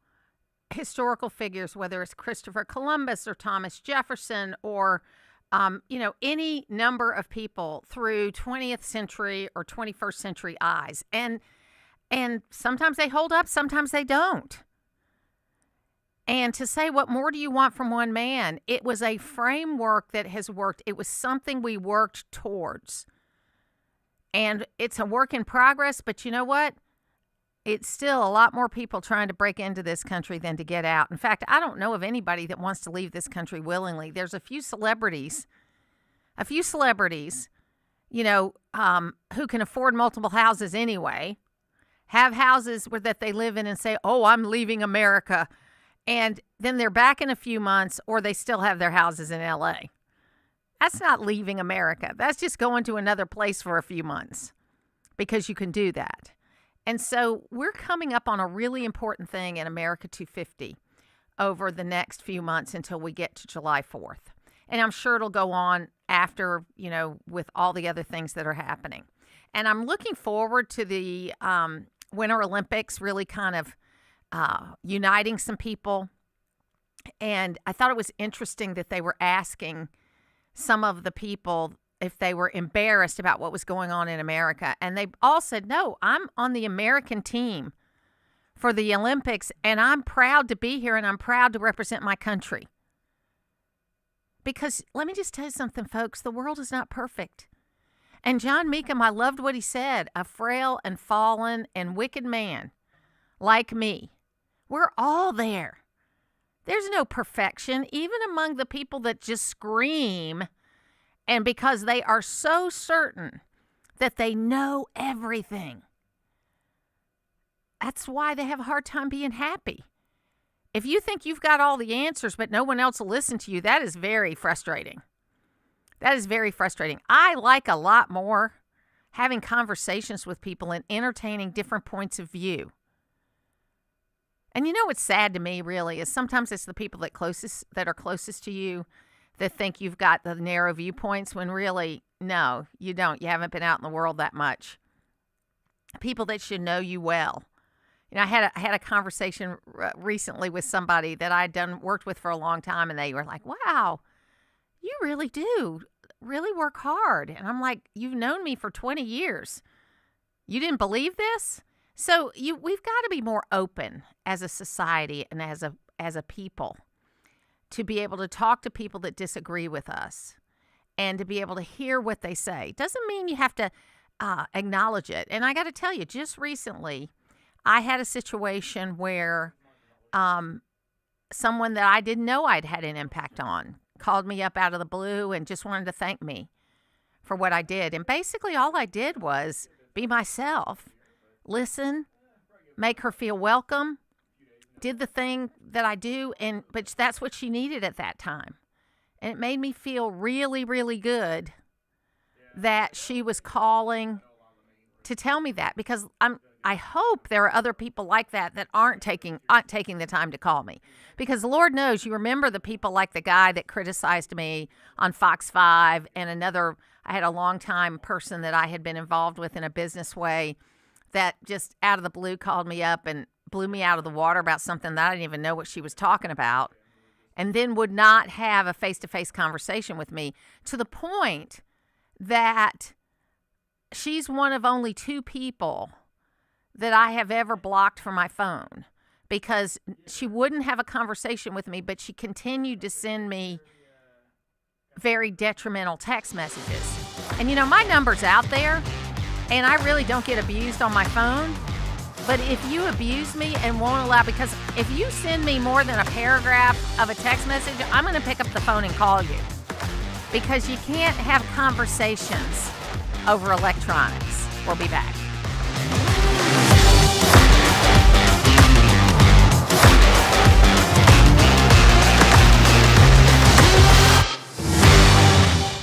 historical figures, whether it's Christopher Columbus or Thomas Jefferson or, any number of people through 20th century or 21st century eyes. And sometimes they hold up, sometimes they don't. And to say, what more do you want from one man? It was a framework that has worked. It was something we worked towards. And it's a work in progress, but you know what? It's still a lot more people trying to break into this country than to get out. In fact, I don't know of anybody that wants to leave this country willingly. There's a few celebrities, who can afford multiple houses anyway, have houses that they live in and say, oh, I'm leaving America. and then they're back in a few months, or they still have their houses in LA. That's not leaving America. That's just going to another place for a few months because you can do that. And so we're coming up on a really important thing in America 250 over the next few months until we get to July 4th. And I'm sure it'll go on after, with all the other things that are happening. And I'm looking forward to the Winter Olympics really kind of uniting some people. And I thought it was interesting that they were asking some of the people if they were embarrassed about what was going on in America. And they all said, no, I'm on the American team for the Olympics, and I'm proud to be here, and I'm proud to represent my country. Because let me just tell you something, folks, the world is not perfect. And John Meekum, I loved what he said, a frail and fallen and wicked man like me. We're all there. There's no perfection, even among the people that just scream, and because they are so certain that they know everything. That's why they have a hard time being happy. If you think you've got all the answers, but no one else will listen to you, that is very frustrating. That is very frustrating. I like a lot more having conversations with people and entertaining different points of view. And what's sad to me, really, is sometimes it's the people that are closest to you that think you've got the narrow viewpoints when really, no, you don't. You haven't been out in the world that much. People that should know you well. I had a conversation recently with somebody that I'd worked with for a long time, and they were like, wow, you really do really work hard. And I'm like, you've known me for 20 years. You didn't believe this? So we've got to be more open as a society and as a people to be able to talk to people that disagree with us and to be able to hear what they say. Doesn't mean you have to acknowledge it. And I got to tell you, just recently, I had a situation where someone that I didn't know I'd had an impact on called me up out of the blue and just wanted to thank me for what I did. And basically all I did was be myself. Listen, make her feel welcome, did the thing that I do, but that's what she needed at that time. And it made me feel really, really good that she was calling to tell me that, because I hope there are other people like that aren't taking the time to call me. Because Lord knows, you remember the people like the guy that criticized me on Fox 5 and I had a long-time person that I had been involved with in a business way that just out of the blue called me up and blew me out of the water about something that I didn't even know what she was talking about, and then would not have a face-to-face conversation with me, to the point that she's one of only 2 people that I have ever blocked from my phone, because she wouldn't have a conversation with me, but she continued to send me very detrimental text messages. And my number's out there, and I really don't get abused on my phone. But if you abuse me and won't allow, because if you send me more than a paragraph of a text message, I'm going to pick up the phone and call you. Because you can't have conversations over electronics. We'll be back.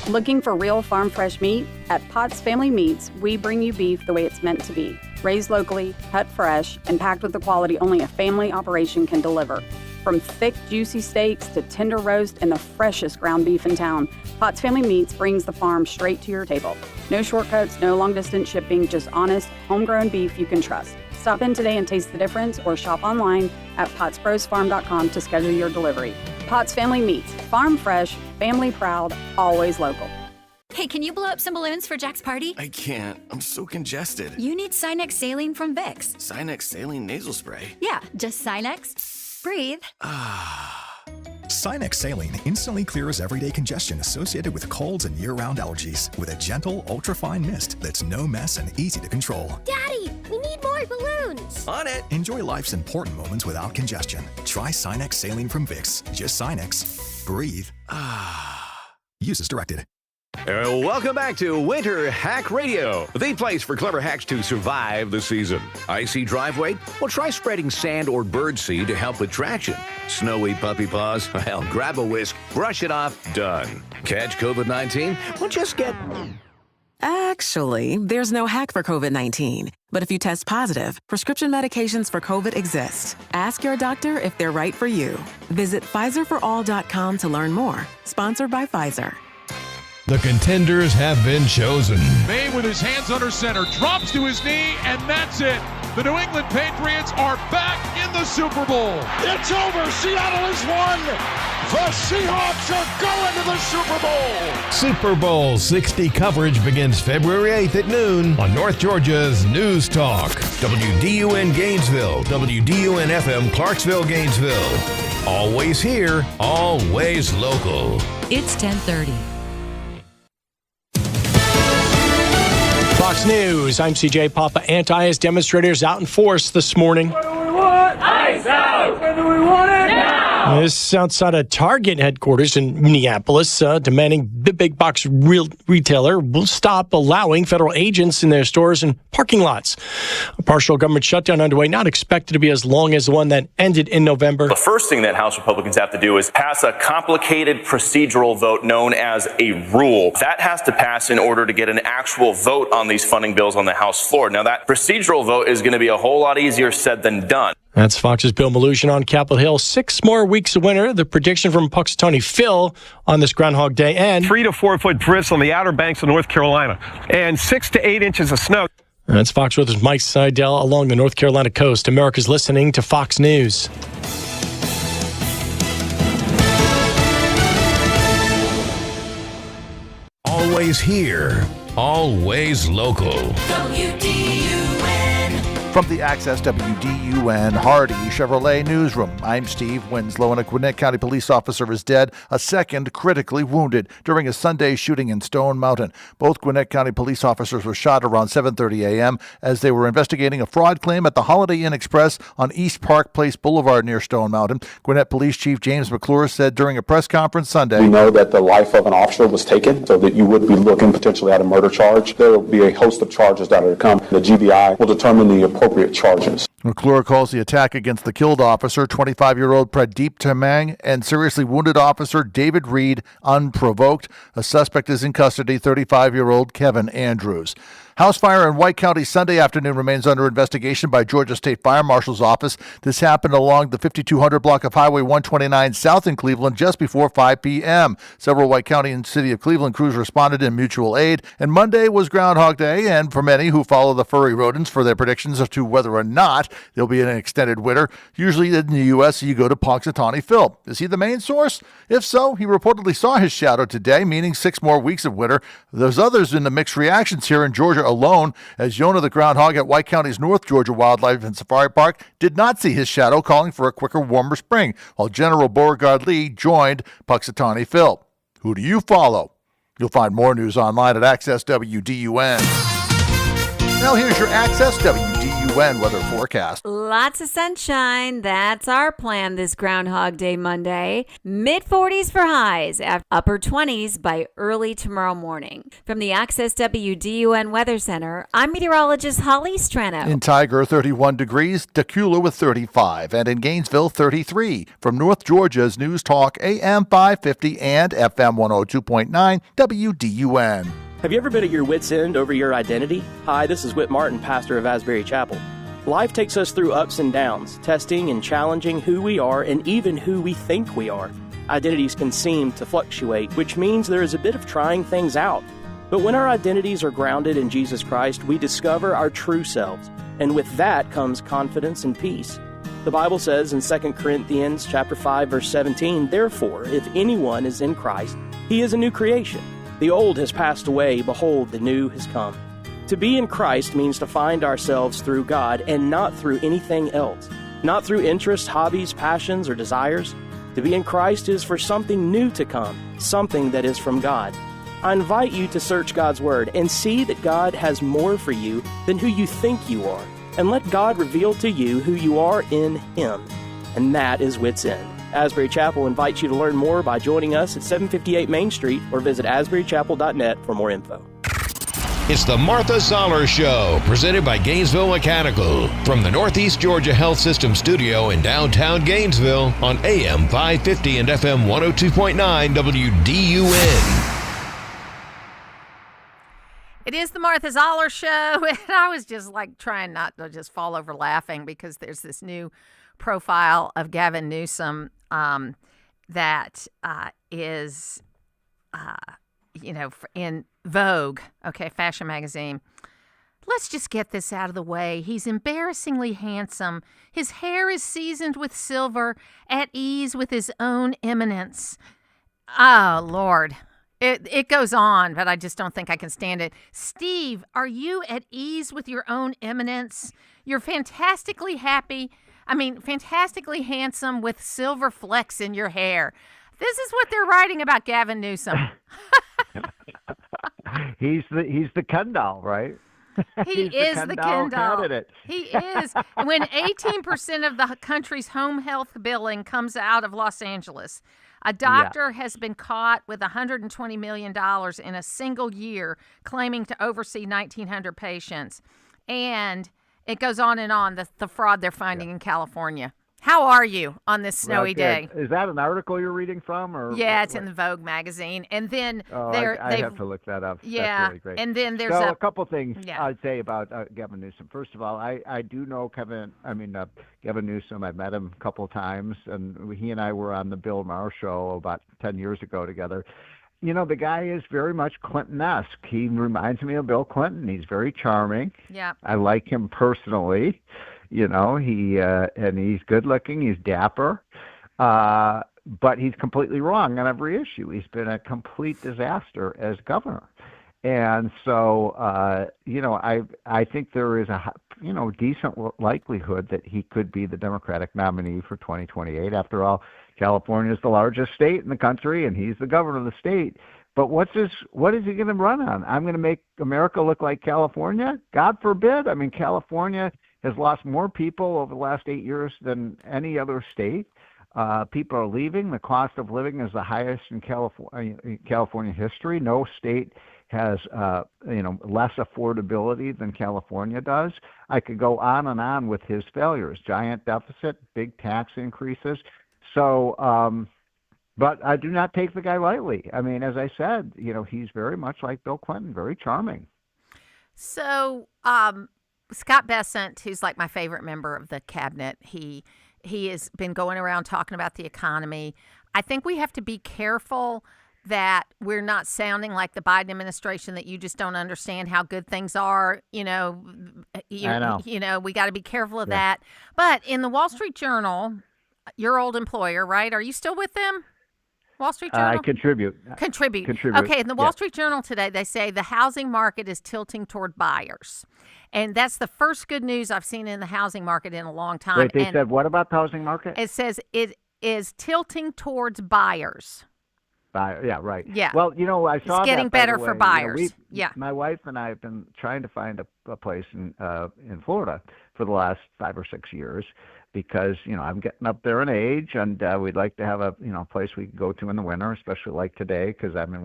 Looking for real farm fresh meat? At Potts Family Meats, we bring you beef the way it's meant to be. Raised locally, cut fresh, and packed with the quality only a family operation can deliver. From thick, juicy steaks to tender roast and the freshest ground beef in town, Potts Family Meats brings the farm straight to your table. No shortcuts, no long-distance shipping, just honest, homegrown beef you can trust. Stop in today and taste the difference, or shop online at pottsbrosfarm.com to schedule your delivery. Potts Family Meats, farm fresh, family proud, always local. Hey, can you blow up some balloons for Jack's party? I can't. I'm so congested. You need Sinex Saline from Vicks. Sinex Saline Nasal Spray? Yeah, just Sinex. Breathe. Sinex Saline instantly clears everyday congestion associated with colds and year-round allergies with a gentle, ultra-fine mist that's no mess and easy to control. Daddy, we need more balloons. On it. Enjoy life's important moments without congestion. Try Sinex Saline from Vicks. Just Sinex. Breathe. Use as directed. Welcome back to Winter Hack Radio, the place for clever hacks to survive the season. Icy driveway? Well, try spreading sand or birdseed to help with traction. Snowy puppy paws? Well, grab a whisk, brush it off, done. Catch COVID-19? Well, just get... Actually, there's no hack for COVID-19. But if you test positive, prescription medications for COVID exist. Ask your doctor if they're right for you. Visit PfizerForAll.com to learn more. Sponsored by Pfizer. The contenders have been chosen. May with his hands under center, drops to his knee, and that's it. The New England Patriots are back in the Super Bowl. It's over. Seattle has won. The Seahawks are going to the Super Bowl. Super Bowl 60 coverage begins February 8th at noon on North Georgia's News Talk. WDUN Gainesville, WDUN FM Clarksville, Gainesville. Always here, always local. It's 10:30. Fox News, I'm CJ Papa. Anti-ICE demonstrators out in force this morning. What do we want? ICE out! When do we want it? Now! This outside a Target headquarters in Minneapolis, demanding the big box retailer will stop allowing federal agents in their stores and parking lots. A partial government shutdown underway, not expected to be as long as the one that ended in November. The first thing that House Republicans have to do is pass a complicated procedural vote known as a rule. That has to pass in order to get an actual vote on these funding bills on the House floor. Now, that procedural vote is going to be a whole lot easier said than done. That's Fox's Bill Maloogian on Capitol Hill. 6 more weeks of winter. The prediction from Punxsutawney Phil on this Groundhog Day. And 3 to 4 foot drifts on the Outer Banks of North Carolina and 6 to 8 inches of snow. That's Fox Weather's Mike Seidel along the North Carolina coast. America's listening to Fox News. Always here, always local. From the Access WDUN Hardy Chevrolet Newsroom, I'm Steve Winslow, and a Gwinnett County police officer is dead, a second critically wounded during a Sunday shooting in Stone Mountain. Both Gwinnett County police officers were shot around 7:30 a.m. as they were investigating a fraud claim at the Holiday Inn Express on East Park Place Boulevard near Stone Mountain. Gwinnett Police Chief James McClure said during a press conference Sunday, "We know that the life of an officer was taken, so that you would be looking potentially at a murder charge. There will be a host of charges that are to come. The GBI will determine the appropriate charges." McClure calls the attack against the killed officer, 25-year-old Pradeep Tamang, and seriously wounded officer David Reed unprovoked. A suspect is in custody, 35-year-old Kevin Andrews. House fire in White County Sunday afternoon remains under investigation by Georgia State Fire Marshal's office. This happened along the 5200 block of Highway 129 south in Cleveland just before 5 p.m. Several White County and City of Cleveland crews responded in mutual aid. And Monday was Groundhog Day, and for many who follow the furry rodents for their predictions as to whether or not there'll be an extended winter, usually in the U.S. you go to Punxsutawney Phil. Is he the main source? If so, he reportedly saw his shadow today, meaning 6 more weeks of winter. There's others in the mixed reactions here in Georgia alone, as Yona the groundhog at White County's North Georgia Wildlife and Safari Park did not see his shadow, calling for a quicker, warmer spring, while General Beauregard Lee joined Punxsutawney Phil. Who do you follow? You'll find more news online at Access WDUN. Now here's your Access WDUN weather forecast. Lots of sunshine. That's our plan this Groundhog Day Monday. Mid-40s for highs, upper 20s by early tomorrow morning. From the Access WDUN Weather Center, I'm meteorologist Holly Strano. In Tiger, 31 degrees, Decula with 35, and in Gainesville, 33. From North Georgia's News Talk AM 550 and FM 102.9 WDUN. Have you ever been at your wit's end over your identity? Hi, this is Whit Martin, pastor of Asbury Chapel. Life takes us through ups and downs, testing and challenging who we are and even who we think we are. Identities can seem to fluctuate, which means there is a bit of trying things out. But when our identities are grounded in Jesus Christ, we discover our true selves, and with that comes confidence and peace. The Bible says in 2 Corinthians chapter 5, verse 17, "Therefore, if anyone is in Christ, he is a new creation. The old has passed away, behold, the new has come." To be in Christ means to find ourselves through God and not through anything else. Not through interests, hobbies, passions, or desires. To be in Christ is for something new to come, something that is from God. I invite you to search God's Word and see that God has more for you than who you think you are. And let God reveal to you who you are in Him. And that is Wit's End. Asbury Chapel invites you to learn more by joining us at 758 Main Street or visit asburychapel.net for more info. It's the Martha Zoller Show, presented by Gainesville Mechanical, from the Northeast Georgia Health System Studio in downtown Gainesville on AM 550 and FM 102.9 WDUN. It is the Martha Zoller Show, and I was just like trying not to just fall over laughing because there's this new profile of Gavin Newsom that is in Vogue, fashion magazine. Let's just get this out of the way. He's embarrassingly handsome. His hair is seasoned with silver, at ease with his own eminence. Oh, Lord. It goes on, but I just don't think I can stand it. Steve, are you at ease with your own eminence? You're fantastically handsome with silver flecks in your hair. This is what they're writing about Gavin Newsom. He's the Ken doll, right? He is the Ken doll. Candidate. He is. When 18% of the country's home health billing comes out of Los Angeles, a doctor has been caught with $120 million in a single year claiming to oversee 1,900 patients. And it goes on and on, the fraud they're finding in California. How are you on this snowy day? Is that an article you're reading from? Or yeah, it's in the Vogue magazine. And then I have to look that up. Yeah, that's really great. And then there's a couple things Yeah. I'd say about Gavin Newsom. First of all, I do know Gavin Newsom. I've met him a couple of times, and he and I were on the Bill Maher show about 10 years ago together. You know, the guy is very much Clinton-esque. He reminds me of Bill Clinton. He's very charming. Yeah. I like him personally. You know, and he's good looking, he's dapper, but he's completely wrong on every issue. He's been a complete disaster as governor. And so, I think there is a, decent likelihood that he could be the Democratic nominee for 2028. After all, California is the largest state in the country, and he's the governor of the state. But what is he going to run on? I'm going to make America look like California? God forbid. I mean, California has lost more people over the last 8 years than any other state. People are leaving. The cost of living is the highest in California history. No state has less affordability than California does. I could go on and on with his failures. Giant deficit, big tax increases. So, but I do not take the guy lightly. I mean, as I said, he's very much like Bill Clinton, very charming. So, Scott Bessent, who's like my favorite member of the cabinet, he has been going around talking about the economy. I think we have to be careful that we're not sounding like the Biden administration, that you just don't understand how good things are. I know. We got to be careful of that. But in the Wall Street Journal, your old employer, right? Are you still with them? Wall Street Journal? I contribute. Okay, in the Wall Street Journal today, they say the housing market is tilting toward buyers. And that's the first good news I've seen in the housing market in a long time. Wait, they said what about the housing market? It says it is tilting towards buyers. Yeah, right. Yeah. Well, I saw it's getting that, by better the for way. buyers. My wife and I have been trying to find a place in Florida for the last 5 or 6 years, because I'm getting up there in age, and we'd like to have a place we can go to in the winter, especially like today, because I'm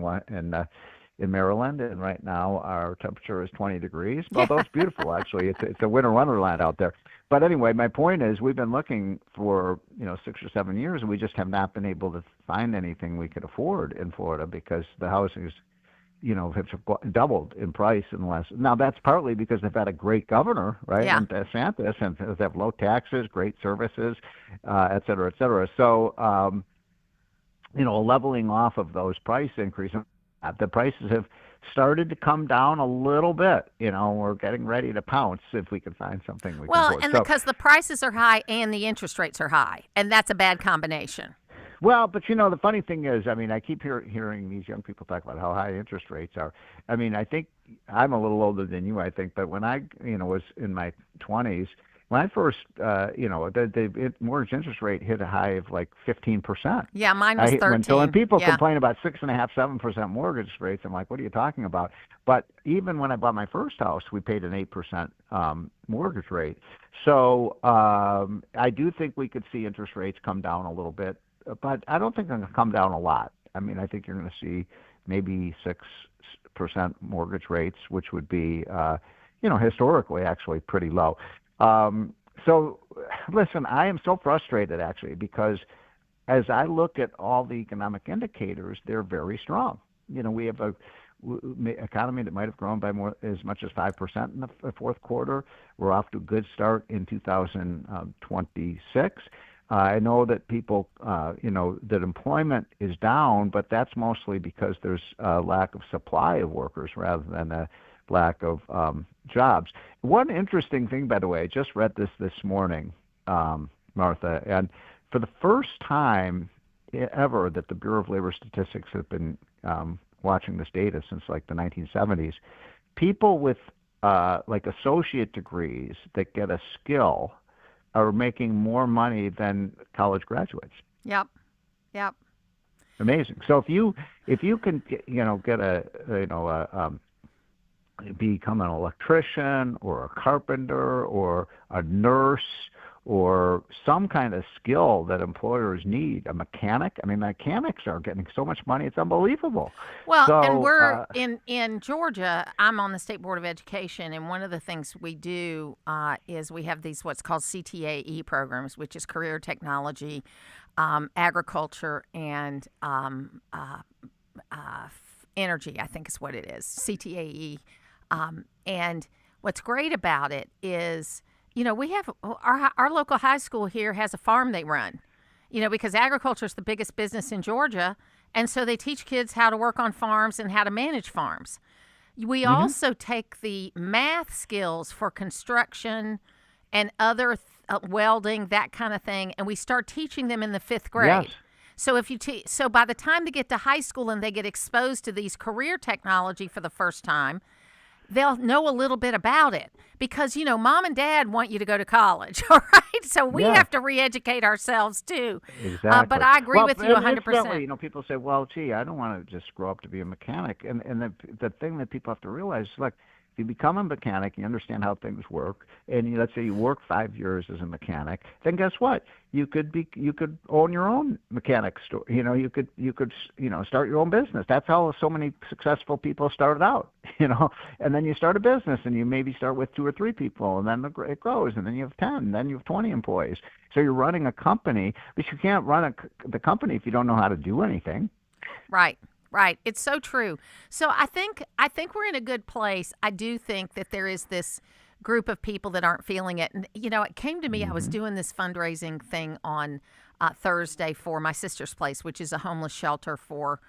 in Maryland, and right now our temperature is 20 degrees. Although it's beautiful, actually. It's a winter wonderland out there. But anyway, my point is, we've been looking for 6 or 7 years, and we just have not been able to find anything we could afford in Florida, because the housing is have doubled in price in the last. Now that's partly because they've had a great governor, right? Yeah. And DeSantis, and they have low taxes, great services, et cetera, et cetera. So, a leveling off of those price increases. The prices have started to come down a little bit. We're getting ready to pounce if we can find something we can afford. Because the prices are high and the interest rates are high, and that's a bad combination. Well, but the funny thing is, I keep hearing these young people talk about how high interest rates are. I think I'm a little older than you, I think, but when I, was in my 20s, when I first, the mortgage interest rate hit a high of like 15%. Yeah, mine was 13. So when people complain about 6.5%, 7% mortgage rates, I'm like, what are you talking about? But even when I bought my first house, we paid an 8% mortgage rate. So I do think we could see interest rates come down a little bit. but I don't think they're going to come down a lot. I mean, I think you're going to see maybe 6% mortgage rates, which would be, historically actually pretty low. So, listen, I am so frustrated actually because as I look at all the economic indicators, they're very strong. We have a economy that might have grown by as much as 5% in the fourth quarter. We're off to a good start in 2026. I know that people, that employment is down, but that's mostly because there's a lack of supply of workers rather than a lack of jobs. One interesting thing, by the way, I just read this morning, Martha, and for the first time ever that the Bureau of Labor Statistics have been watching this data since like the 1970s, people with like associate degrees that get a skill are making more money than college graduates. Yep. Amazing. So if you can become an electrician or a carpenter or a nurse or some kind of skill that employers need, a mechanic. I mean, mechanics are getting so much money, it's unbelievable. Well, so, and we're in Georgia, I'm on the State Board of Education, and one of the things we do is we have these what's called CTAE programs, which is career technology, agriculture, and energy, I think is what it is, CTAE. And what's great about it is, we have our local high school here has a farm they run, because agriculture is the biggest business in Georgia. And so they teach kids how to work on farms and how to manage farms. We also take the math skills for construction and other welding, that kind of thing, and we start teaching them in the 5th grade. Yes. So so by the time they get to high school and they get exposed to these career technology for the first time, they'll know a little bit about it because, mom and dad want you to go to college, all right? So we have to re-educate ourselves too. Exactly. But I agree with you 100%. People say, well, gee, I don't want to just grow up to be a mechanic. And the thing that people have to realize is, if you become a mechanic, you understand how things work, and let's say you work 5 years as a mechanic, then guess what? You could own your own mechanic store. You could start your own business. That's how so many successful people started out. And then you start a business, and you maybe start with 2 or 3 people, and then it grows, and then you have 10, and then you have 20 employees. So you're running a company, but you can't run the company if you don't know how to do anything. Right. Right. It's so true. So I think we're in a good place. I do think that there is this group of people that aren't feeling it. And, it came to me, I was doing this fundraising thing on Thursday for my sister's place, which is a homeless shelter for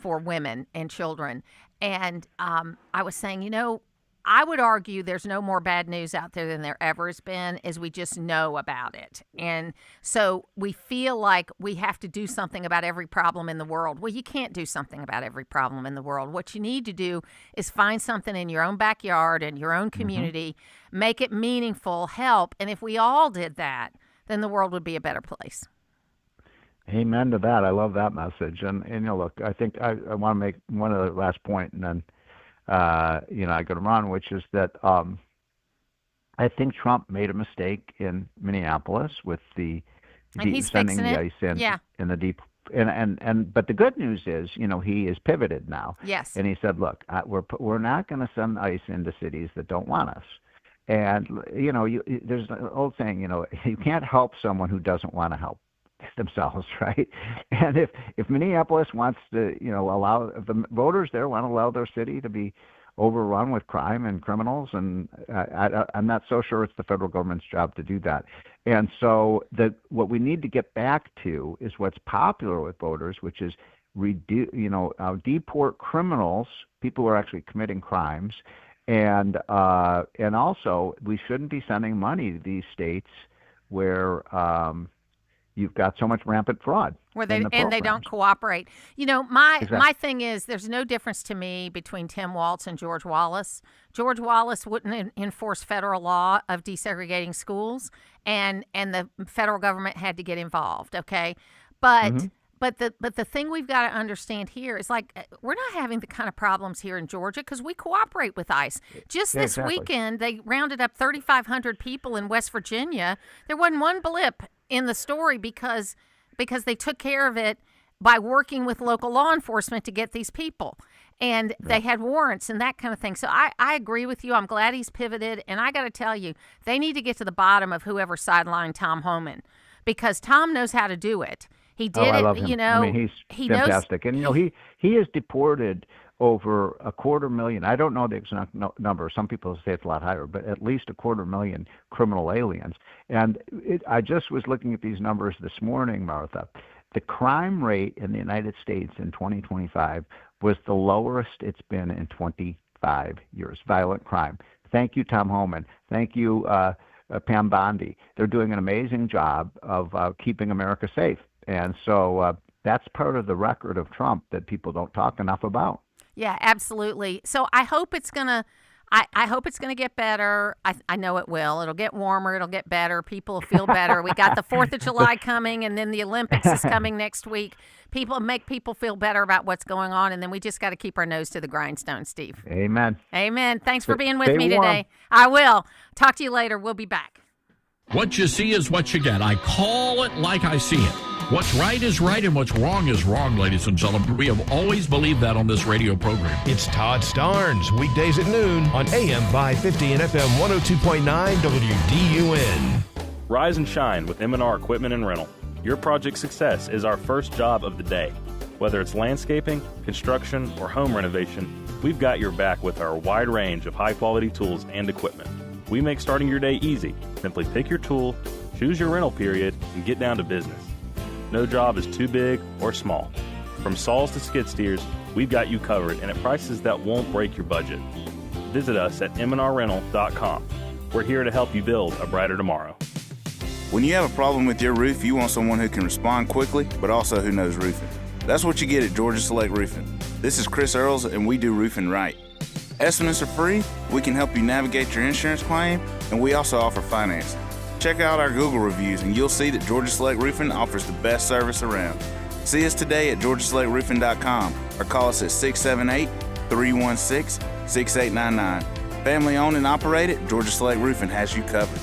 women and children. And I was saying, I would argue there's no more bad news out there than there ever has been, as we just know about it. And so we feel like we have to do something about every problem in the world. Well, you can't do something about every problem in the world. What you need to do is find something in your own backyard and your own community, make it meaningful, help. And if we all did that, then the world would be a better place. Amen to that. I love that message. And look, I think I want to make one other last point, and then I go to Ron, which is that I think Trump made a mistake in Minneapolis with the sending the ice in the deep. But the good news is, he is pivoted now. Yes. And he said, look, we're not going to send ice into cities that don't want us. And there's an old saying, you can't help someone who doesn't want to help themselves, right? And if Minneapolis wants to, if the voters there want to allow their city to be overrun with crime and criminals, and I'm not so sure it's the federal government's job to do that. And so what we need to get back to is what's popular with voters, which is deport criminals, people who are actually committing crimes, and also we shouldn't be sending money to these states where you've got so much rampant fraud. Where they don't cooperate. My thing is, there's no difference to me between Tim Walz and George Wallace. George Wallace wouldn't enforce federal law of desegregating schools, and the federal government had to get involved. Okay, but the thing we've got to understand here is we're not having the kind of problems here in Georgia because we cooperate with ICE. Just this weekend, they rounded up 3,500 people in West Virginia. There wasn't one blip in the story because because they took care of it by working with local law enforcement to get these people. And they had warrants and that kind of thing. So I agree with you. I'm glad he's pivoted. And I got to tell you, they need to get to the bottom of whoever sidelined Tom Homan, because Tom knows how to do it. He did I it, love him. you know. I mean, he's he fantastic. knows, And, he has deported over 250,000. I don't know the exact number. Some people say it's a lot higher, but at least 250,000 criminal aliens. And I just was looking at these numbers this morning, Martha. The crime rate in the United States in 2025 was the lowest it's been in 25 years, violent crime. Thank you, Tom Homan. Thank you, Pam Bondi. They're doing an amazing job of keeping America safe. And so that's part of the record of Trump that people don't talk enough about. Yeah, absolutely. So I hope it's gonna. I hope it's going to get better. I know it will. It'll get warmer. It'll get better. People will feel better. We got the 4th of July coming, and then the Olympics is coming next week. Make people feel better about what's going on, and then we just got to keep our nose to the grindstone, Steve. Amen. Amen. Thanks for being with Stay me warm. today. I will. Talk to you later. We'll be back. What you see is what you get. I call it like I see it. What's right is right and what's wrong is wrong, ladies and gentlemen. We have always believed that on this radio program. It's Todd Starnes, weekdays at noon on AM 550 and FM 102.9 WDUN. Rise and shine with M&R Equipment and Rental. Your project success is our first job of the day. Whether it's landscaping, construction, or home renovation, we've got your back with our wide range of high-quality tools and equipment. We make starting your day easy. Simply pick your tool, choose your rental period, and get down to business. No job is too big or small. From saws to skid steers, we've got you covered and at prices that won't break your budget. Visit us at mnrrental.com. We're here to help you build a brighter tomorrow. When you have a problem with your roof, you want someone who can respond quickly, but also who knows roofing. That's what you get at Georgia Select Roofing. This is Chris Earls, and we do roofing right. Estimates are free, we can help you navigate your insurance claim, and we also offer financing. Check out our Google reviews and you'll see that Georgia Select Roofing offers the best service around. See us today at georgiaselectroofing.com or call us at 678-316-6899. Family owned and operated, Georgia Select Roofing has you covered.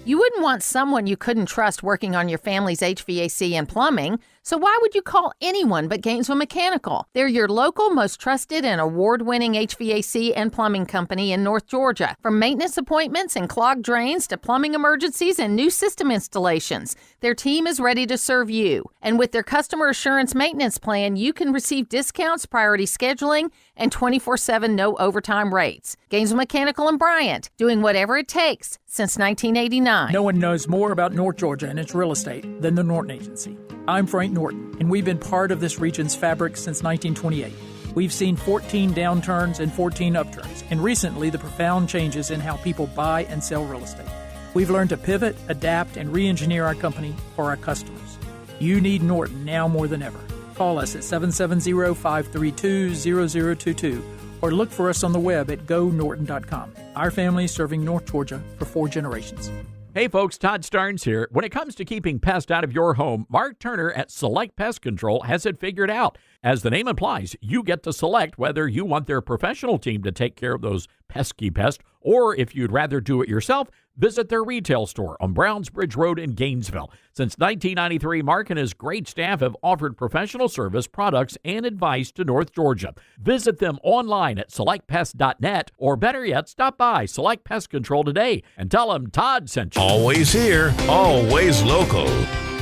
You wouldn't want someone you couldn't trust working on your family's HVAC and plumbing, so why would you call anyone but Gainesville Mechanical? They're your local, most trusted and award-winning HVAC and plumbing company in North Georgia. From maintenance appointments and clogged drains to plumbing emergencies and new system installations, their team is ready to serve you. And with their customer assurance maintenance plan, you can receive discounts, priority scheduling, and 24/7 no overtime rates. Gainesville Mechanical and Bryant, doing whatever it takes since 1989. No one knows more about North Georgia and its real estate than the Norton Agency. I'm Frank Norton, and we've been part of this region's fabric since 1928. We've seen 14 downturns and 14 upturns, and recently the profound changes in how people buy and sell real estate. We've learned to pivot, adapt, and re-engineer our company for our customers. You need Norton now more than ever. Call us at 770-532-0022 or look for us on the web at gonorton.com. Our family is serving North Georgia for 4 generations. Hey folks, Todd Starnes here. When it comes to keeping pests out of your home, Mark Turner at Select Pest Control has it figured out. As the name implies, you get to select whether you want their professional team to take care of those pesky pests, or if you'd rather do it yourself, visit their retail store on Brownsbridge Road in Gainesville. Since 1993, Mark and his great staff have offered professional service, products, and advice to North Georgia. Visit them online at selectpest.net, or better yet, stop by Select Pest Control today and tell them Todd sent you. Always here, always local.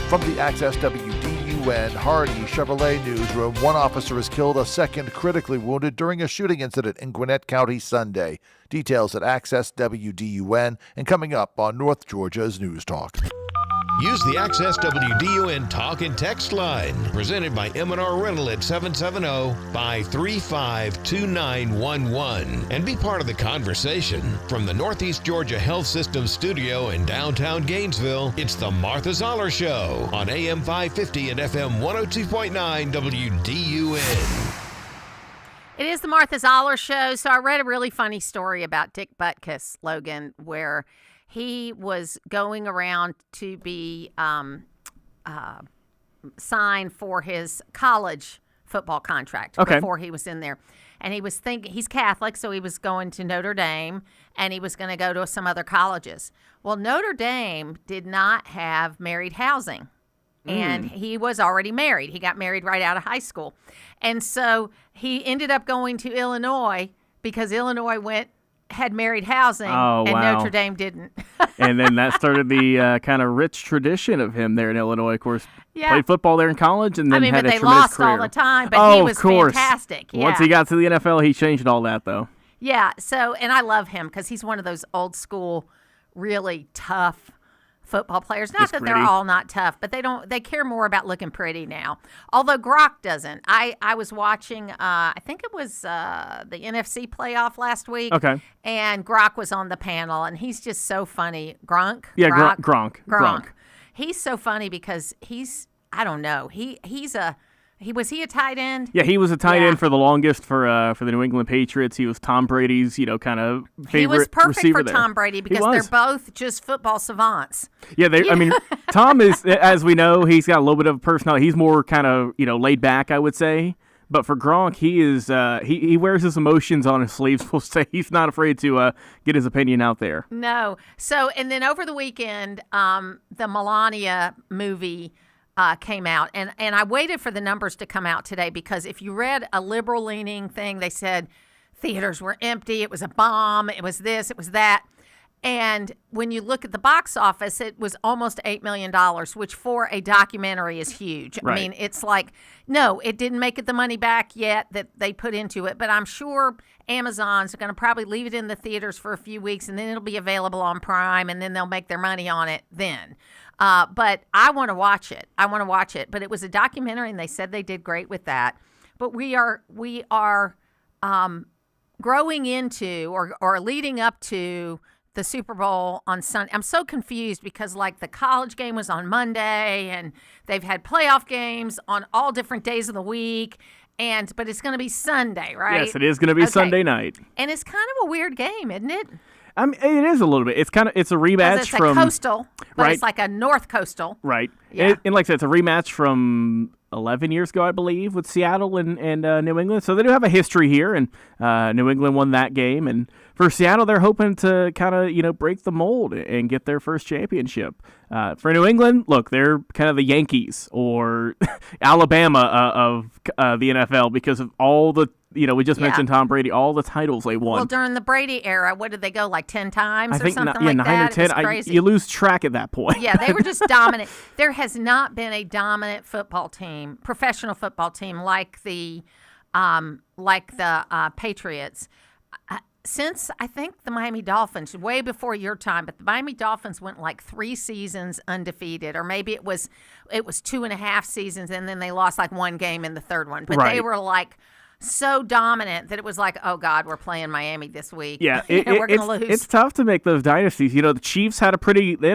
From the Access WDUN Hardy Chevrolet newsroom, one officer was killed, a second critically wounded during a shooting incident in Gwinnett County Sunday. Details at Access WDUN and coming up on North Georgia's News Talk. Use the Access WDUN Talk and Text line, presented by M&R Rental at 770-535-2911, and be part of the conversation. From the Northeast Georgia Health System studio in downtown Gainesville, it's the Martha Zoller Show on AM 550 and FM 102.9 WDUN. It is the Martha Zoller Show. So I read a really funny story about Dick Butkus, Logan, where he was going around to be signed for his college football contract before he was in there. And he was thinking, he's Catholic, so he was going to Notre Dame, and he was going to go to some other colleges. Well, Notre Dame did not have married housing. And he was already married. He got married right out of high school. And so he ended up going to Illinois because Illinois had married housing, and Notre Dame didn't. And then that started the kind of rich tradition of him there in Illinois. Of course, played football there in college, and then had a tremendous career. But they lost all the time, but he was fantastic. Yeah. Once he got to the NFL, he changed all that, though. Yeah, so, and I love him because he's one of those old school, really tough football players. Not that they're all not tough, but they care more about looking pretty now. Although Gronk doesn't. I was watching, I think it was the NFC playoff last week. Okay. And Gronk was on the panel, and he's just so funny. Gronk? Yeah, Gronk. He's so funny because I don't know. Was he a tight end? Yeah, he was a tight end for the longest for the New England Patriots. He was Tom Brady's, kind of favorite receiver. He was perfect for there. Tom Brady because they're both just football savants. Yeah, Tom is, as we know, he's got a little bit of personality. He's more kind of, laid back, I would say. But for Gronk, he is he wears his emotions on his sleeves. We'll say he's not afraid to get his opinion out there. No. So, and then over the weekend, the Melania movie came out, and I waited for the numbers to come out today because if you read a liberal-leaning thing, they said theaters were empty, it was a bomb, it was this, it was that. And when you look at the box office, it was almost $8 million, which for a documentary is huge. Right. I mean, it's like, no, it didn't make it the money back yet that they put into it, but I'm sure Amazon's going to probably leave it in the theaters for a few weeks, and then it'll be available on Prime, and then they'll make their money on it then. But I want to watch it. But it was a documentary, and they said they did great with that. But we are growing into or leading up to the Super Bowl on Sunday. I'm so confused because the college game was on Monday, and they've had playoff games on all different days of the week. But it's going to be Sunday, right? Yes, it is going to be Sunday night. And it's kind of a weird game, isn't it? I mean, it is a little bit. It's a rematch from a coastal, but right? It's like a North Coastal. Right. Yeah. And like I said, it's a rematch from 11 years ago, I believe, with Seattle and New England. So they do have a history here, and New England won that game. And for Seattle, they're hoping to kind of, break the mold and get their first championship. For New England, look, they're kind of the Yankees or Alabama of the NFL because of all the, we just mentioned Tom Brady, all the titles they won. Well, during the Brady era, what did they go, 10 times I think something like 9 that? or 10. It was crazy. You lose track at that point. Yeah, they were just dominant. There has not been a dominant football team, professional football team like the Patriots. Since, I think, the Miami Dolphins, way before your time, but the Miami Dolphins went 3 seasons undefeated, or maybe it was 2.5 seasons, and then they lost one game in the third one. But They were so dominant that it was oh God, we're playing Miami this week. Yeah, we're going to lose. It's tough to make those dynasties. The Chiefs had a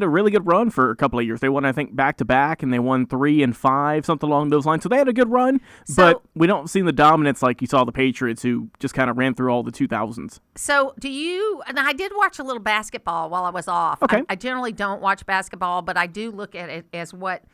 really good run for a couple of years. They won, I think, back-to-back, and they won 3 and 5, something along those lines. So they had a good run, but we don't see the dominance like you saw the Patriots, who just kind of ran through all the 2000s. So and I did watch a little basketball while I was off. Okay. I generally don't watch basketball, but I do look at it as what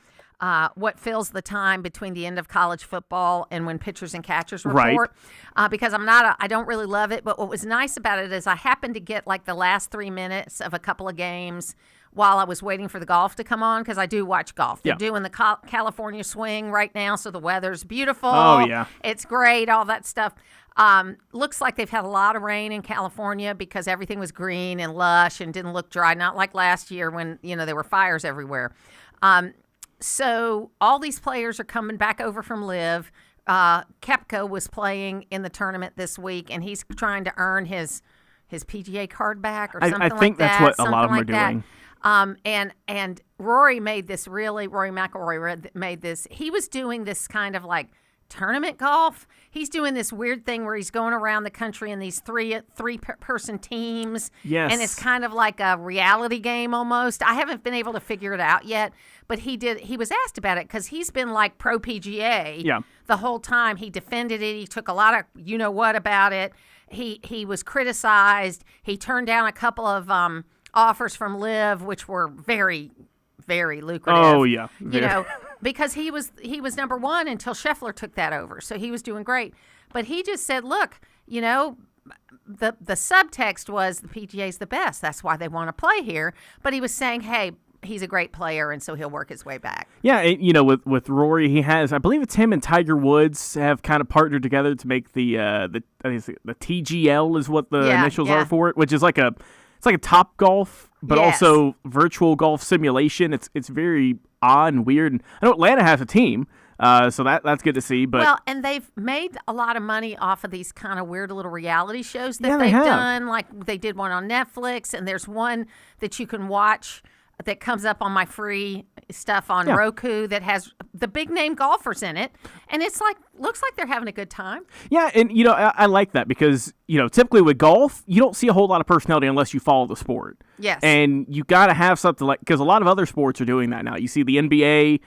fills the time between the end of college football and when pitchers and catchers report. Right. Because I don't really love it. But what was nice about it is I happened to get the last 3 minutes of a couple of games while I was waiting for the golf to come on, because I do watch golf. They're doing the California swing right now, so the weather's beautiful. Oh, yeah. It's great, all that stuff. Looks like they've had a lot of rain in California because everything was green and lush and didn't look dry, not like last year when, there were fires everywhere. So all these players are coming back over from LIV. Koepka was playing in the tournament this week, and he's trying to earn his PGA card back or something like that. I think that's what a lot of them are doing. And Rory McIlroy made this. He was doing this kind of tournament golf. He's doing this weird thing where he's going around the country in these three-person teams. Yes. And it's kind of like a reality game almost. I haven't been able to figure it out yet, but he was asked about it because he's been pro PGA the whole time. He defended it. He took a lot of you-know-what about it. He was criticized. He turned down a couple of offers from LIV, which were very, very lucrative. Oh, yeah. Because he was number one until Scheffler took that over. So he was doing great. But he just said, look, the subtext was the PGA's the best. That's why they want to play here. But he was saying, hey, he's a great player, and so he'll work his way back. Yeah, with Rory, he has, I believe it's him and Tiger Woods have kind of partnered together to make the TGL is what the initials are for it, which is like a Top Golf, but also virtual golf simulation. It's very odd and weird. And I know Atlanta has a team. So that's good to see. But well, and they've made a lot of money off of these kind of weird little reality shows that they've done. Like they did one on Netflix, and there's one that you can watch that comes up on my free stuff on Roku that has the big name golfers in it, and it's like looks like they're having a good time. Yeah, and I like that because typically with golf you don't see a whole lot of personality unless you follow the sport. Yes, and you got to have something like, because a lot of other sports are doing that now. You see the NBA,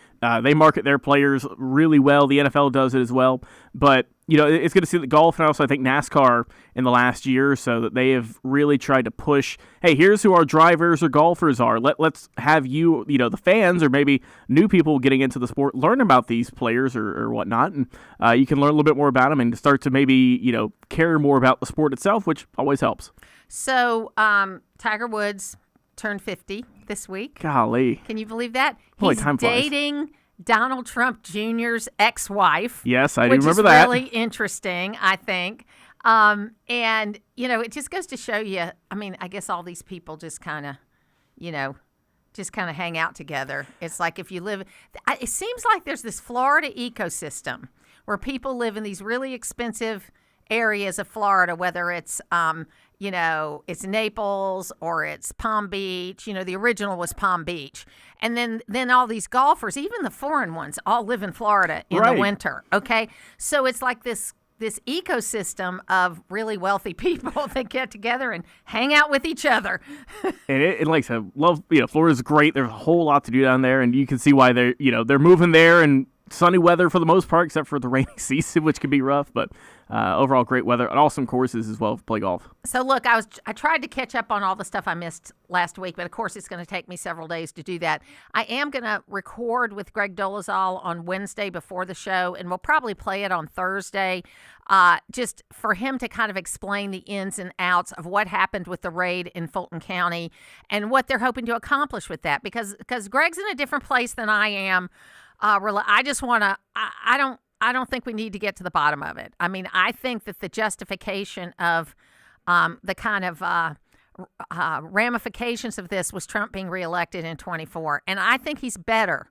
they market their players really well. The NFL does it as well, but it's good to see that golf, and also I think NASCAR in the last year or so, that they have really tried to push, hey, here's who our drivers or golfers are. Let's have you, the fans or maybe new people getting into the sport learn about these players or whatnot, and you can learn a little bit more about them and start to maybe, care more about the sport itself, which always helps. So Tiger Woods turned 50 this week. Golly. Can you believe that? Holy, He's time flies. dating Donald Trump Jr.'s ex-wife. Yes, I do remember that. Which is really interesting, I think. And, it just goes to show you, I guess all these people just kind of, hang out together. It's like if you live, it seems like there's this Florida ecosystem where people live in these really expensive areas of Florida, whether it's, it's Naples or it's Palm Beach. The original was Palm Beach. And then all these golfers, even the foreign ones, all live in Florida in the winter. Okay. So it's like this ecosystem of really wealthy people that get together and hang out with each other. And like I said, Florida's great. There's a whole lot to do down there, and you can see why they're moving there, and sunny weather for the most part, except for the rainy season, which can be rough, but overall great weather and awesome courses as well to play golf. So look, I tried to catch up on all the stuff I missed last week, but of course it's going to take me several days to do that. I am going to record with Greg Dolezal on Wednesday before the show, and we'll probably play it on Thursday, just for him to kind of explain the ins and outs of what happened with the raid in Fulton County and what they're hoping to accomplish with that, because Greg's in a different place than I am. I just want to, I don't think we need to get to the bottom of it. I think that the justification of the kind of ramifications of this was Trump being reelected in 24. And I think he's better,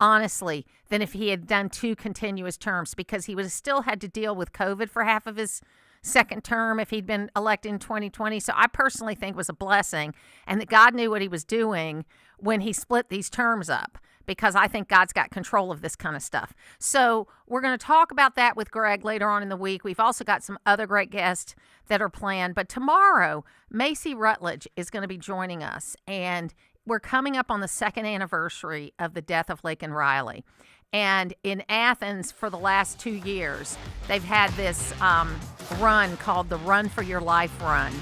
honestly, than if he had done 2 continuous terms, because he would have still had to deal with COVID for half of his second term if he'd been elected in 2020. So I personally think it was a blessing, and that God knew what he was doing when he split these terms up, because I think God's got control of this kind of stuff. So we're going to talk about that with Greg later on in the week. We've also got some other great guests that are planned. But tomorrow, Macy Rutledge is going to be joining us, and we're coming up on the 2nd anniversary of the death of Laken Riley. And in Athens, for the last 2 years, they've had this run called the Run for Your Life Run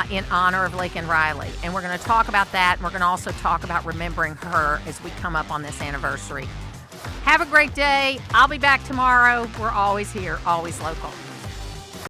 in honor of Laken Riley. And we're going to talk about that, and we're going to also talk about remembering her as we come up on this anniversary. Have a great day. I'll be back tomorrow. We're always here, always local.